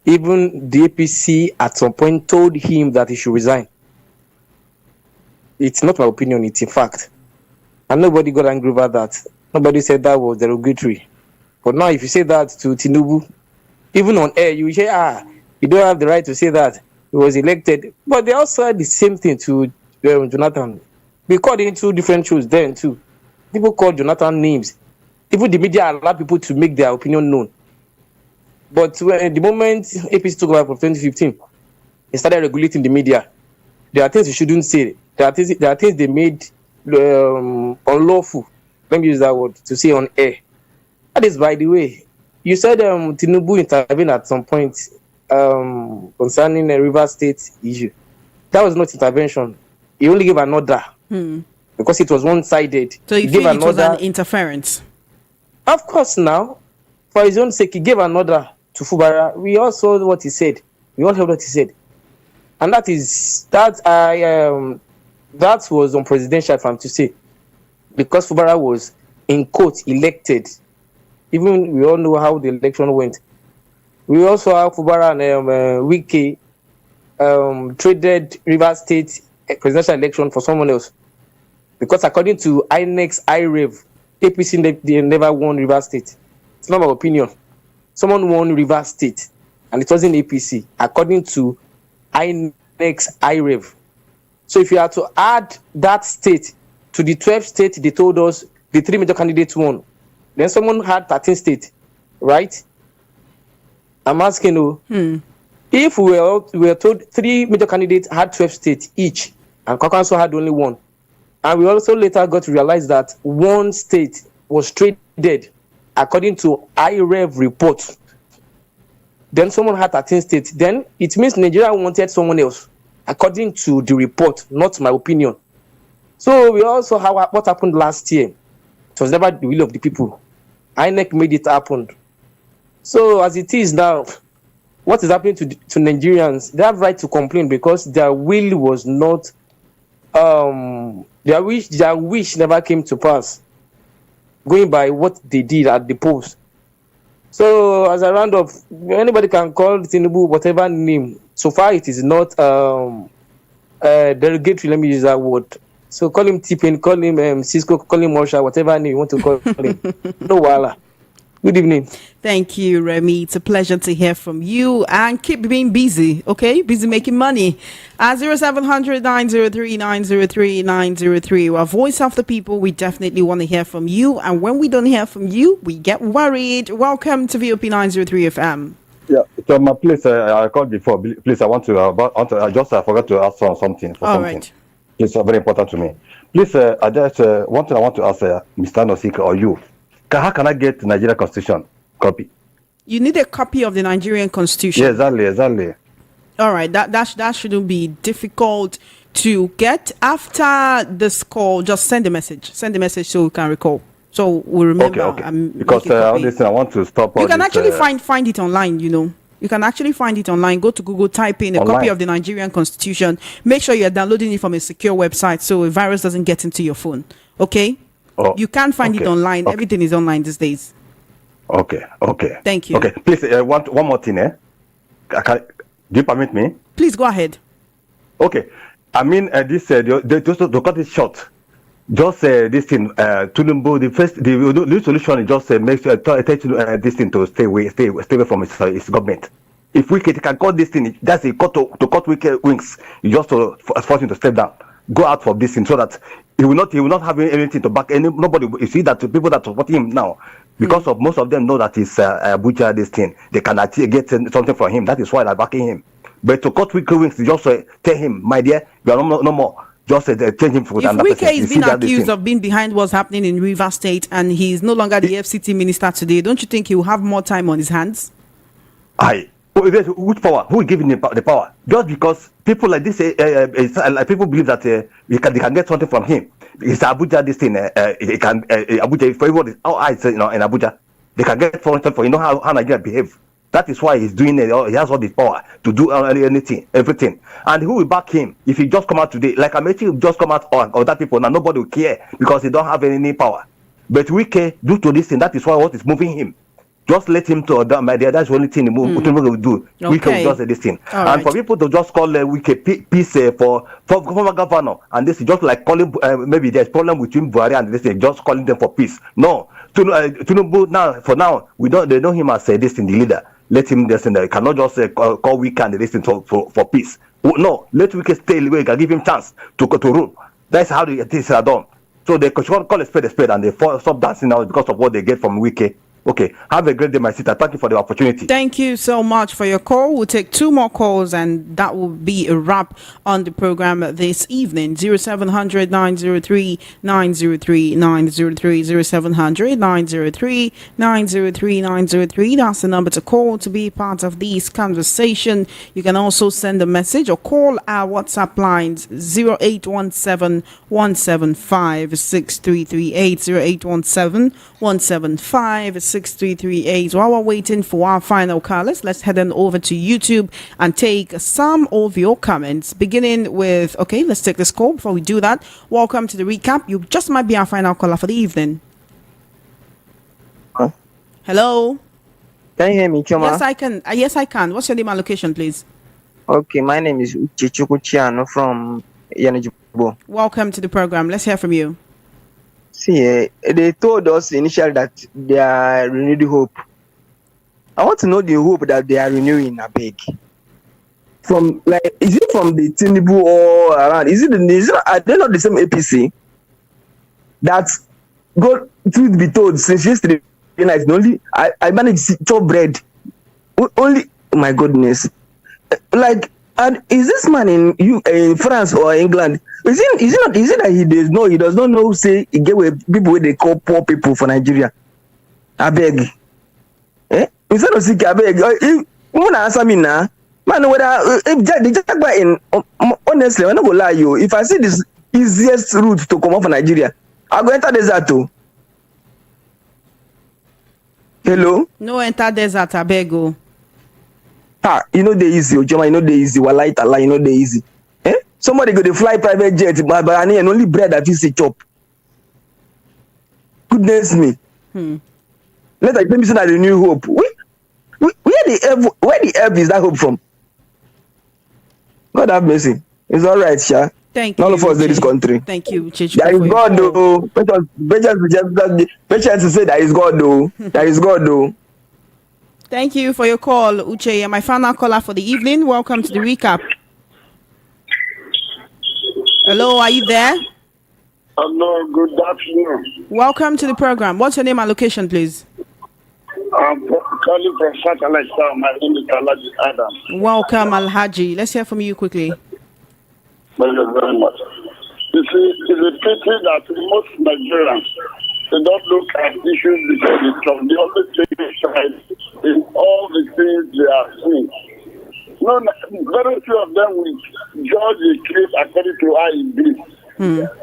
Even the APC at some point told him that he should resign. It's not my opinion, it's a fact. And nobody got angry about that. Nobody said that was derogatory. But now if you say that to Tinubu, even on air, you say, you don't have the right to say that. He was elected. But they also had the same thing to Jonathan. We called him two different shows then too. People called Jonathan names. Even the media allowed people to make their opinion known. But when the moment APC took over from 2015, they started regulating the media. there are things you shouldn't say. There are things they made unlawful. Let me use that word to say on air. That is, by the way, you said Tinubu intervened at some point concerning the River State issue. That was not intervention. He only gave an order because it was one-sided. So you feel it was an interference? Of course, now, for his own sake, he gave an order to Fubara. We all saw what he said. We all heard what he said, and that was unpresidential, if I'm to say, because Fubara was in quote elected. Even we all know how the election went. We also have Fubara and Wike traded River State presidential election for someone else, because according to INEX IREV, APC they never won River State. It's not my opinion. Someone won River State, and it wasn't APC, according to INEX IREV. So if you are to add that state to the 12 states they told us the 3 major candidates won, then someone had 13 states, right? I'm asking you, if we were told 3 major candidates had 12 states each, and Kwankwaso had only 1, and we also later got to realize that 1 state was traded according to IREV report, then someone had 13 states, then it means Nigeria wanted someone else, according to the report, not my opinion. So we also have what happened last year. It was never the will of the people. INEC made it happen. So as it is now, what is happening to Nigerians? They have right to complain because their will was not, their wish never came to pass, going by what they did at the polls. So as a round of, anybody can call Tinubu whatever name. So far it is not derogatory, let me use that word. So call him T-Pain, call him Cisco, call him Marsha, whatever name you want to call him. No wala. Good evening. Thank you, Remy. It's a pleasure to hear from you, and keep being busy, okay? Busy making money. 0700 903 903 903. Our voice of the people. We definitely want to hear from you, and when we don't hear from you, we get worried. Welcome to VOP 903 FM. Yeah, so please, I called before. Please, I forgot to ask something. All right. It's very important to me. Please, I just one thing I want to ask Mr. Nosika or you. How can I get the Nigerian Constitution copy? You need a copy of the Nigerian Constitution. Yeah, exactly. All right, that shouldn't be difficult to get. After this call, just send a message. Send a message so we can recall. So we'll remember. Okay. Because listen, I want to stop. You can actually find it online. You know, you can actually find it online. Go to Google, type in a copy of the Nigerian Constitution. Make sure you're downloading it from a secure website so a virus doesn't get into your phone. Okay. Oh, you can find it online. Okay. Everything is online these days. Okay. Thank you. Okay, please, one more thing, do you permit me? Please go ahead. Okay. I mean, just to cut it short, just this thing, Tinubu, the solution is just make this thing to stay away from his government. If we can cut this thing, that's a cut to cut wicked wings. You just to force him to step down. Go out from this thing so that he will not have anything to back nobody. You see that the people that support him now, because of most of them know that it's Abuja this thing, they can actually get something from him. That is why they're backing him. But to cut wicked wings, just tell him, my dear, you are no more. Just change him for another person. If Wike is being accused of being behind what's happening in River State and he's no longer the FCT minister today, don't you think he will have more time on his hands? Which power? Who is giving him the power? Just because people like this, people believe that they can get something from him. It's Abuja, this thing. Abuja, for everyone, our eyes, in Abuja, they can get something for how Nigeria behave. That is why he's doing it. He has all the power to do anything, everything. And who will back him if he just come out today? Like Amechi will just come out on other people. Now nobody will care because he don't have any power. But Wike, due to this thing, that is why what is moving him. Just let him to my dear. That's the only thing Tinubu will do. Wike will just this thing. And for people to just call Wike peace for former governor, and this is just like calling maybe there's problem between Buhari and this thing, just calling them for peace. No, Tinubu now they know him as this thing, the leader. Let him listen. They cannot just call Wike and listen for peace. No, let Wike stay away. Can give him chance to rule. That's how things are done. So they call a spade, and they stop dancing now because of what they get from Wike. Okay, have a great day, my sister. Thank you for the opportunity. Thank you so much for your call. We'll take 2 more calls, and that will be a wrap on the program this evening. 0700 903 903 903 0700 903 903 903. That's the number to call to be part of this conversation. You can also send a message or call our WhatsApp lines 0817 175 6338 0817 175 6338. While we're waiting for our final callers, let's head on over to YouTube and take some of your comments, beginning with, okay, let's take this call. Before we do that, welcome to the recap. You just might be our final caller for the evening. Huh? Hello? Can you hear me, Choma? Yes, I can. Yes, I can. What's your name and location, please? Okay, my name is Uche Chukwuchiano from Yanajibo. Welcome to the program. Let's hear from you. See, they told us initially that they are renewed hope. I want to know the hope that they are renewing, abeg. From, like, is it from the Tinubu or around? Are they not the same APC that God, truth be told, since yesterday night, only I managed to chop bread. Only, oh my goodness. Like, and is this man in France or England? Is it that he does not know, say he get with people where they call poor people for Nigeria? I beg. Instead of sick, I beg. You wanna answer me now? Man, whether honestly, I'm not gonna lie you. If I see this easiest route to come up for Nigeria, I'll go enter desert too. Hello? No enter desert, I beg you. You know they easy, Ojoma, you know they easy. Wallahi ta'ala, you know they easy. Somebody go to fly private jet, but and only bread that you see chop. Goodness me. Let us tell me that the new hope. Where the help is that hope from? God have mercy. It's all right, Sha. Thank you. None of us in this country. Thank you, Chichu. There is God, though. Patience to say there is God, though. There is God, though. Thank you for your call, Uche. My final caller for the evening. Welcome to the recap. Hello, are you there? Hello, good afternoon. Welcome to the program. What's your name and location, please? I'm calling from Satellite Town. My name is Alhaji Adam. Welcome, Alhaji. Let's hear from you quickly. Thank you very much. You see, it's a pity that most Nigerians, they don't look at issues because it's from the only taking side in all the things they are seeing. No, very few of them will judge a case according to how it is.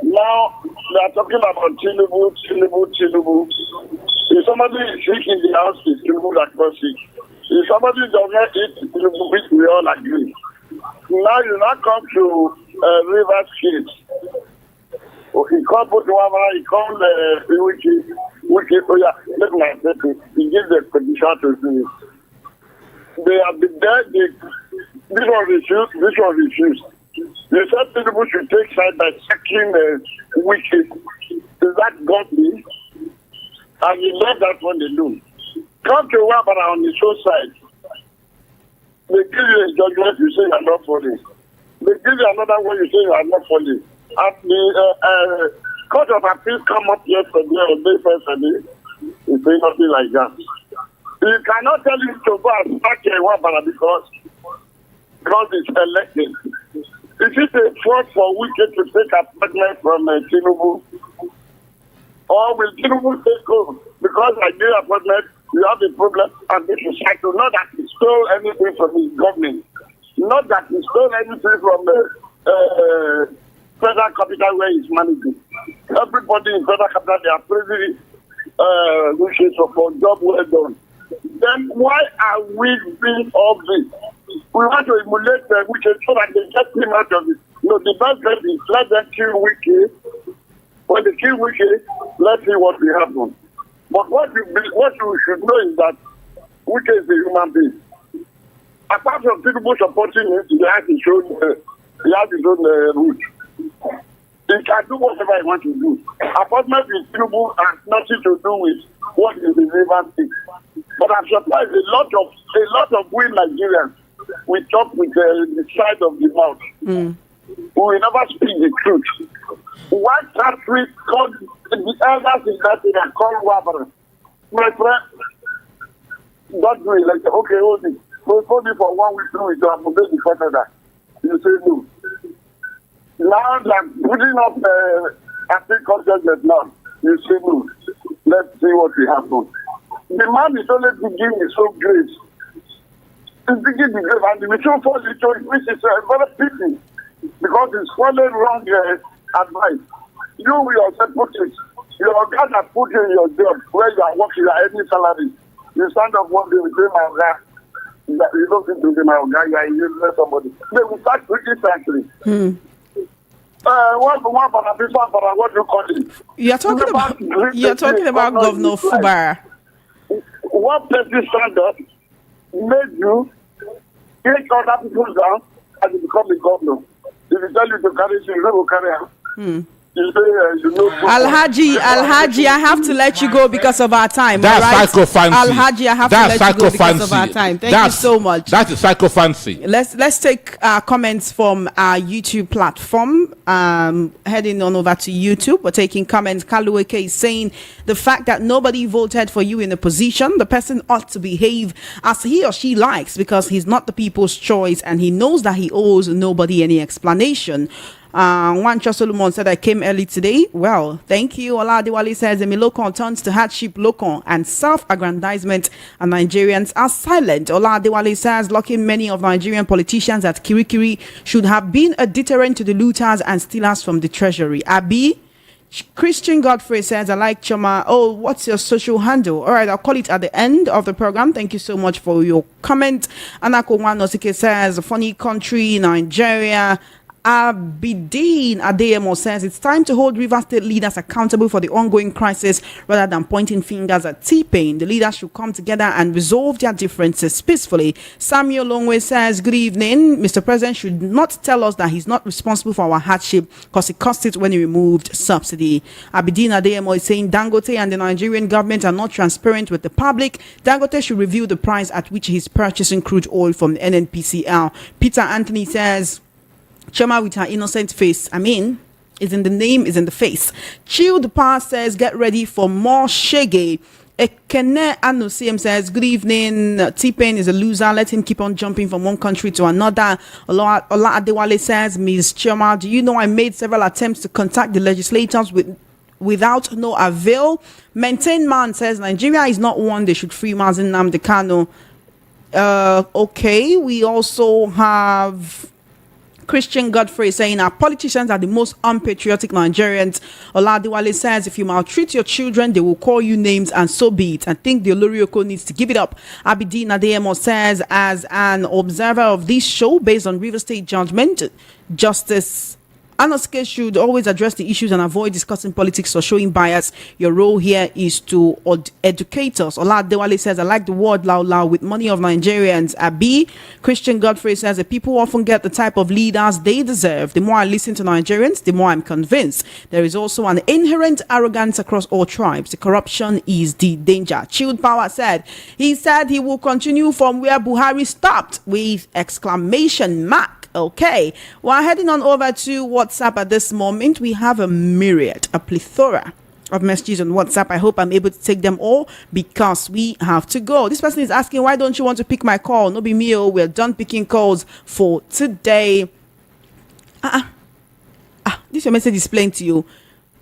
Now, they are talking about Tinubu. If somebody is sick in the house, it's Tinubu that got sick. If somebody does not eat Tinubu, which we all agree. Now you not come to River State. He called Botuwama, he called Wiki, oh yeah, let me take it. He gives the petition to do it. They have been there, this was refused. They said people should take side by sacking Wiki. Is that godly? And you know that's what they do. Come to Wabara on the show side. They give you a judgment, you say you are not funny. They give you another one, you say you are not funny. At the Court of Appeal come up yesterday or day yesterday, you say nothing like that. You cannot tell him to go and back a Wabara because it's elected. Is it a fraud for Wiki to take appointment from Tinubu? Or will Tinubu take over? Because I give appointment, you have a problem, and this is cycle. Not that he stole anything from his government. Not that he stole anything from the federal capital where he's managing. Everybody in federal capital, they are praising wishes for job well done. Then why are we doing all this? We want to emulate the Wiki so that they get him out of it. No, the best bet is let them kill Wiki. When they kill Wiki, let's see what will happen. But what you should know is that Wiki is a human being. Apart from people supporting him, he has his own route. He can do whatever he wants to do. Appointment with Tinubu has nothing to do with what is the relevant thing. But I'm surprised a lot of we Nigerians, we talk with the side of the mouth. We will never speak the truth. Why can't we call the elders in that thing and call Wabara? My friend, don't do election. Okay, hold it. Hold it for 1 week, 2 weeks, to accommodate the further. You say no. Now they're putting up active consciousness now. You say no. Let's see what will happen. The man is only beginning his own grace. He's beginning the grave, and the mission falls into it, which is very pity, because he's following wrong advice. You yourself put it. Your God has put you in your job where you are working, you are earning salary. You stand up one day with him and that. You don't think to him and that you are a useless somebody. They will start preaching frankly. What do you call it? You're talking about Governor Fubara. What person stand up made you take other people down and you become a governor? If you tell you to carry, you will carry out. Alhaji, I have to let you go because of our time. That's right? psychophancy. Alhaji, I have to let you go because of our time. Thank you so much. That's psychophancy. Let's take comments from our YouTube platform. Heading on over to YouTube, we're taking comments. Kalueke is saying the fact that nobody voted for you in the position, the person ought to behave as he or she likes because he's not the people's choice and he knows that he owes nobody any explanation. Wancha Solomon said, I came early today. Well, thank you. Oladiwale says, the Milokon turns to hardship, Lokon, and self-aggrandizement, and Nigerians are silent. Oladiwale says, locking many of Nigerian politicians at Kirikiri should have been a deterrent to the looters and stealers from the treasury. Abi Christian Godfrey says, I like Choma. Oh, what's your social handle? All right, I'll call it at the end of the program. Thank you so much for your comment. Anako Wanosike says, funny country, Nigeria. Abidin Adeyemo says it's time to hold River State leaders accountable for the ongoing crisis rather than pointing fingers at T-Pain. The leaders should come together and resolve their differences peacefully. Samuel Longwe says, good evening. Mr. President should not tell us that he's not responsible for our hardship because he caused it when he removed subsidy. Abidin Adeyemo is saying Dangote and the Nigerian government are not transparent with the public. Dangote should review the price at which he's purchasing crude oil from the NNPCL. Peter Anthony says, Choma with her innocent face. I mean, is in the name, is in the face. Chilled Power says, get ready for more shege. Ekene Anusiem says, good evening. T-Pain is a loser. Let him keep on jumping from one country to another. Ola Adewale says, Ms. Choma, do you know I made several attempts to contact the legislators without no avail? Maintain Man says, Nigeria is not one. They should free Mazen Nnamdi Kanu. Okay, we also have Christian Godfrey saying our politicians are the most unpatriotic Nigerians. Oladiwale says if you maltreat your children, they will call you names and so be it. I think the Olorioko needs to give it up. Abidin Adeyemo says, as an observer of this show based on River State judgment, Justice Anosuke should always address the issues and avoid discussing politics or showing bias. Your role here is to educate us. Oladewale says, I like the word loud with money of Nigerians. Abi Christian Godfrey says, the people often get the type of leaders they deserve. The more I listen to Nigerians, the more I'm convinced. There is also an inherent arrogance across all tribes. The corruption is the danger. Chilled Power said he will continue from where Buhari stopped with exclamation mark. Okay, we're heading on over to WhatsApp at this moment. We have a plethora of messages on WhatsApp. I hope I'm able to take them all because we have to go. This person is asking, why don't you want to pick my call? No be me, we're done picking calls for today. This your message is plain to you.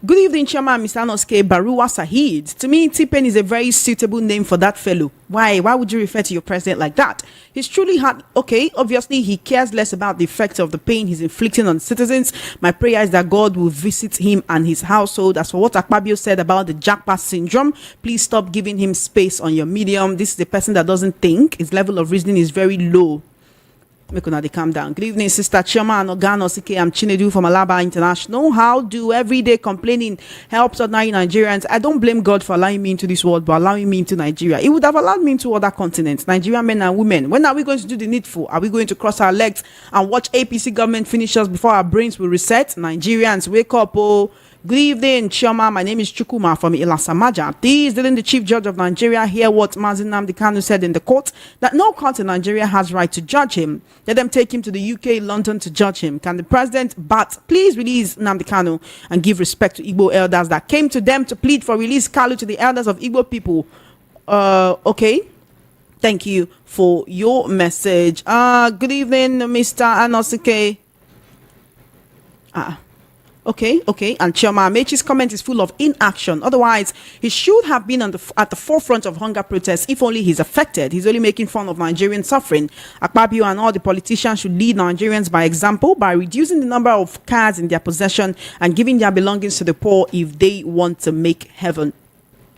Good evening, Chairman Mr. Anosuke Baruwa Sahid. To me, T-Pain is a very suitable name for that fellow. Why would you refer to your president like that? He's truly hard. Okay, obviously, he cares less about the effects of the pain he's inflicting on citizens. My prayer is that God will visit him and his household. As for what Akpabio said about the jackpot syndrome, please stop giving him space on your medium. This is a person that doesn't think. His level of reasoning is very low. Make una dey calm down. Good evening, Sister Chioma and Ogano Sike. I'm Chinedu from Alaba International. How do everyday complaining help ordinary Nigerians? I don't blame God for allowing me into this world, but allowing me into Nigeria. He would have allowed me into other continents, Nigerian men and women. When are we going to do the needful? Are we going to cross our legs and watch APC government finish us before our brains will reset? Nigerians, wake up, oh. Good evening, Chioma. My name is Chukuma from Ilasamaja. Please, didn't the Chief Judge of Nigeria hear what Mazen Nnamdi Kanu said in the court? That no court in Nigeria has right to judge him. Let them take him to the UK, London to judge him. Can the president, please release Nnamdi Kanu and give respect to Igbo elders that came to them to plead for release Kalu to the elders of Igbo people? Okay. Thank you for your message. Good evening, Mr. Anosike. Okay. And Chioma Amechi's comment is full of inaction. Otherwise, he should have been at the forefront of hunger protests. If only he's affected. He's only making fun of Nigerian suffering. Akpabio and all the politicians should lead Nigerians by example by reducing the number of cars in their possession and giving their belongings to the poor if they want to make heaven.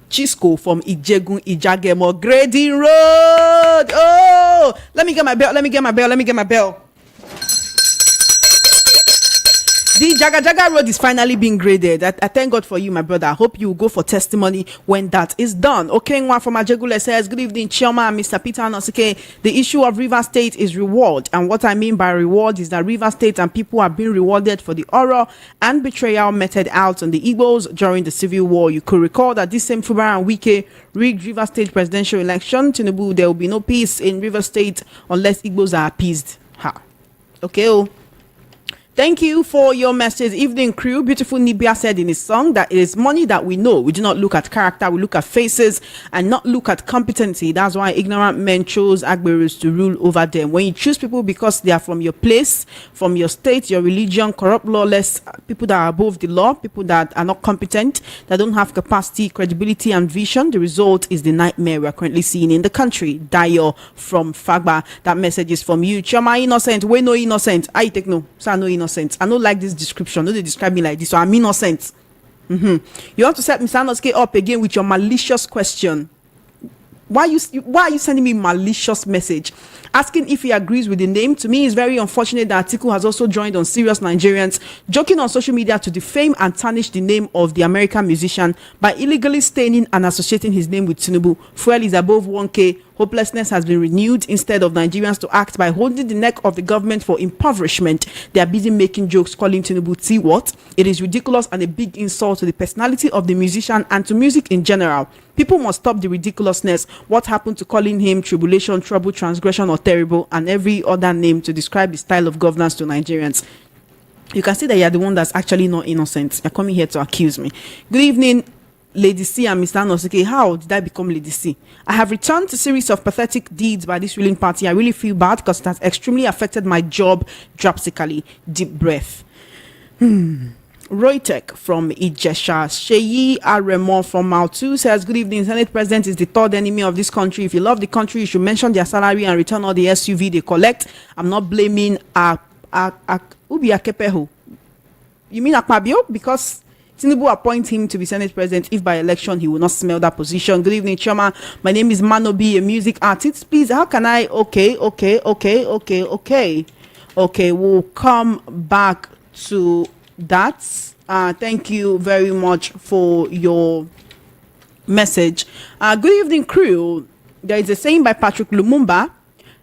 Chisco from Ijegun Ijagemo Grading Road. Oh, let me get my bell. The Jaga Jaga Road is finally being graded. I thank God for you, my brother. I hope you will go for testimony when that is done. Okay, one from Ajegule says, good evening, Chioma and Mr. Peter Anosike. The issue of River State is reward. And what I mean by reward is that River State and people are being rewarded for the horror and betrayal meted out on the Igbos during the Civil War. You could recall that this same Fubara and Wike rigged River State presidential election. Tinubu, there will be no peace in River State unless Igbos are appeased. Okay. Thank you for your message. Evening crew. Beautiful Nibia said in his song that it is money that we know. We do not look at character. We look at faces and not look at competency. That's why ignorant men chose Agberus to rule over them. When you choose people because they are from your place, from your state, your religion, corrupt, lawless, people that are above the law, people that are not competent, that don't have capacity, credibility, and vision, the result is the nightmare we are currently seeing in the country. Dayo from Fagba. That message is from you. Chama innocent. We no innocent. I take no. So no innocent. I don't like this description. No, they describe me like this. So I'm innocent. You want to set Mr. Anosuke up again with your malicious question. Why are you sending me malicious message? Asking if he agrees with the name. To me, it's very unfortunate that Atiku has also joined on Serious Nigerians, joking on social media to defame and tarnish the name of the American musician by illegally staining and associating his name with Tinubu. Fuel is above 1K. Hopelessness has been renewed. Instead of Nigerians to act by holding the neck of the government for impoverishment, they are busy making jokes, calling Tinubu T what? It is ridiculous and a big insult to the personality of the musician and to music in general. People must stop the ridiculousness. What happened to calling him tribulation, trouble, transgression, or terrible, and every other name to describe the style of governance to Nigerians? You can see that you're the one that's actually not innocent. You're coming here to accuse me. Good evening, Lady C and Mr. Anosike. How did I become Lady C? I have returned to a series of pathetic deeds by this ruling party. I really feel bad because it has extremely affected my job drastically. Deep breath. Roytek from Ijesha. Sheyi Aremo from Maltu says, good evening. Senate President is the third enemy of this country. If you love the country, you should mention their salary and return all the SUV they collect. I'm not blaming Ubi Akepeho. You mean Akpabio? Because Tinubu appoint him to be Senate President. If by election he will not smell that position. Good evening, Choma. My name is Manobi, a music artist. Please, how can I? Okay. We'll come back to that. Thank you very much for your message. Good evening, crew. There is a saying by Patrick Lumumba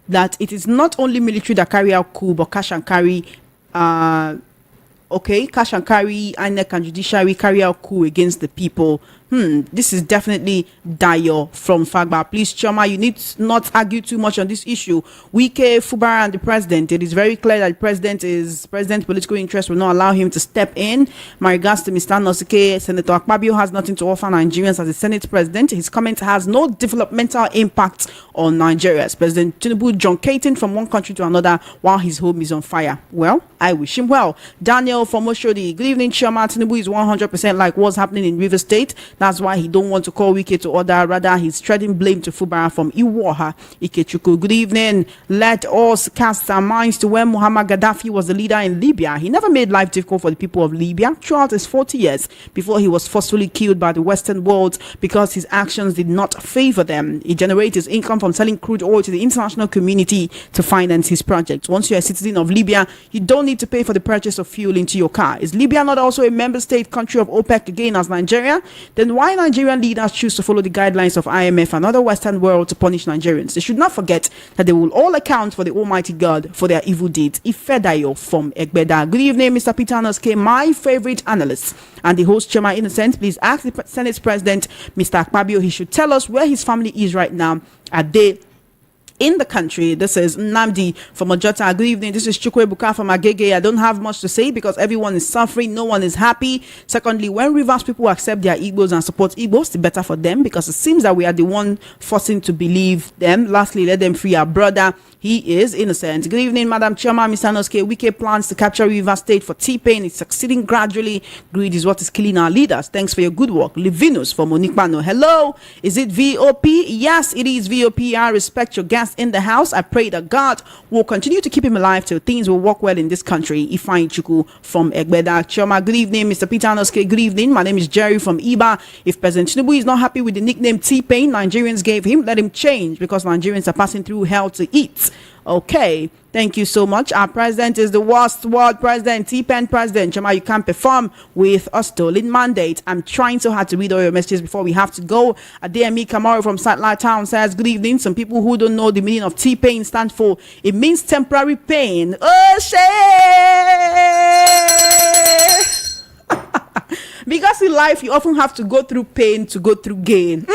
that it is not only military that carry out coup, but cash and carry. Cash and carry, INEC and judiciary carry out coup against the people. This is definitely Dayo from Fagba. Please, Choma, you need not argue too much on this issue. Wike, Fubara, and the president. It is very clear that the president's political interest will not allow him to step in. My regards to Mr. Anosike. Senator Akpabio has nothing to offer Nigerians as a Senate president. His comment has no developmental impact on Nigeria. President Tinubu truncating from one country to another while his home is on fire. Well, I wish him well. Daniel from Oshodi. Good evening, Choma. Tinubu is 100% like what's happening in River State. That's why he don't want to call Wike to order. Rather, he's treading blame to Fubara from Iwoha, Ikechuku. Good evening. Let us cast our minds to when Muammar Gaddafi was the leader in Libya. He never made life difficult for the people of Libya throughout his 40 years before he was forcefully killed by the Western world because his actions did not favor them. He generates his income from selling crude oil to the international community to finance his projects. Once you're a citizen of Libya, you don't need to pay for the purchase of fuel into your car. Is Libya not also a member state country of OPEC again as Nigeria? Then why Nigerian leaders choose to follow the guidelines of IMF and other Western world to punish Nigerians? They should not forget that they will all account for the Almighty God for their evil deeds. Ifedayo from Egbeda. Good evening, Mr. Peter Anosike, my favorite analyst and the host, Chema Innocent. Please ask the Senate President, Mr. Akpabio, he should tell us where his family is right now. Are they in the country. This is Namdi from Ojota. Good evening. This is Chukwebuka from Agege. I don't have much to say because everyone is suffering. No one is happy. Secondly, when Rivers people accept their Igbos and support Igbos, the better for them because it seems that we are the one forcing to believe them. Lastly, let them free our brother. He is innocent. Good evening, Madam Chairman, Mr. Noske. Wike plans to capture River State for T-Pain. It's succeeding gradually. Greed is what is killing our leaders. Thanks for your good work. Livinus from Onikpano. Hello. Is it VOP? Yes, it is VOP. I respect your guest in the house. I pray that God will continue to keep him alive till things will work well in this country. Ifeanyi Chukwu from Egbeda. Chioma, good evening. Mr. Peter Noske, good evening. My name is Jerry from Iba. If President Tinubu is not happy with the nickname T-Pain Nigerians gave him, let him change because Nigerians are passing through hell to eat. Okay, thank you so much. Our president is the worst world president, T-Pen president. Chama, you can't perform with a stolen mandate. I'm trying so hard to read all your messages before we have to go. Adeyemi Kamaru from Satellite Town says, good evening. Some people who don't know the meaning of T-Pain stands for, it means temporary pain. Oh, shit! Because in life, you often have to go through pain to go through gain.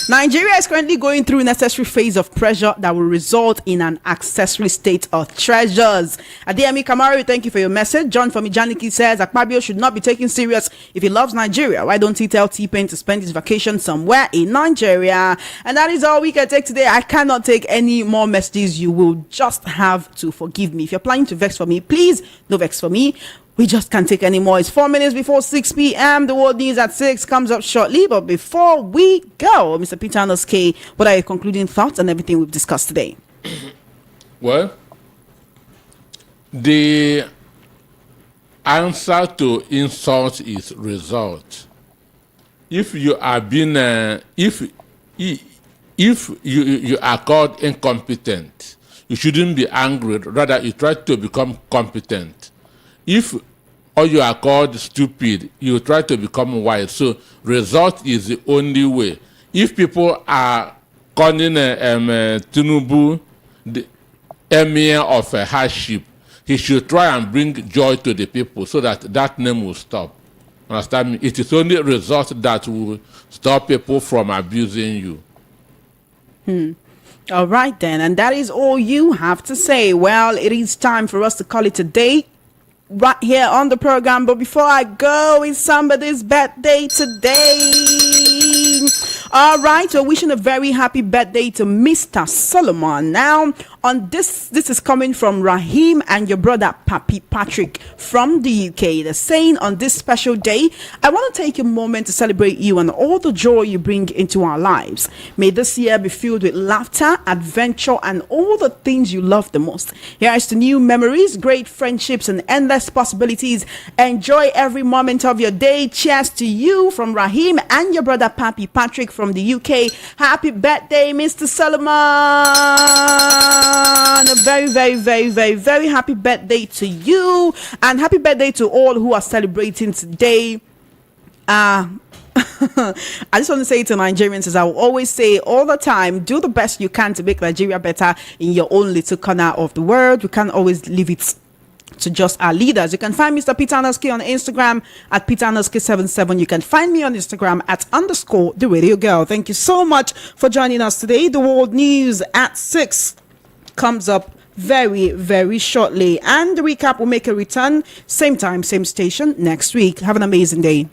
Nigeria is currently going through a necessary phase of pressure that will result in an accessory state of treasures. Adeyemi Kamaru, thank you for your message. John from Ijaniki says, Akpabio should not be taken serious if he loves Nigeria. Why don't he tell T-Pain to spend his vacation somewhere in Nigeria? And that is all we can take today. I cannot take any more messages. You will just have to forgive me. If you're planning to vex for me, please don't vex for me. We just can't take any more. It's 4 minutes before 6 p.m. The world news at 6 comes up shortly. But before we go, Mr. Peter Noske, what are your concluding thoughts on everything we've discussed today? Well, the answer to insult is result. If you are being, if you are called incompetent, you shouldn't be angry. Rather, you try to become competent. If or you are called stupid, you try to become wise. So result is the only way. If people are calling Tinubu the emir of a hardship, he should try and bring joy to the people so that that name will stop. Understand me? It is only result that will stop people from abusing you. All right then, and that is all you have to say. Well, it is time for us to call it a day right here on the program. But before I go, it's somebody's birthday today. All right, we're wishing a very happy birthday to Mr. Solomon. Now, on this is coming from Rahim and your brother Papi Patrick from the UK. They're saying on this special day, I want to take a moment to celebrate you and all the joy you bring into our lives. May this year be filled with laughter, adventure, and all the things you love the most. Here is to new memories, great friendships, and endless possibilities. Enjoy every moment of your day. Cheers to you from Rahim and your brother Papi Patrick from the UK. Happy birthday, Mr. Solomon. A very, very, very, very, very happy birthday to you, and happy birthday to all who are celebrating today. I just want to say to Nigerians, as I will always say all the time, do the best you can to make Nigeria better in your own little corner of the world. We can't always leave it to just our leaders. You can find Mr. Peter Noske on Instagram at PeterNoske77. You can find me on Instagram at _ the radio girl. Thank you so much for joining us today. The world news at 6 comes up very, very shortly, and the recap will make a return same time, same station next week. Have an amazing day.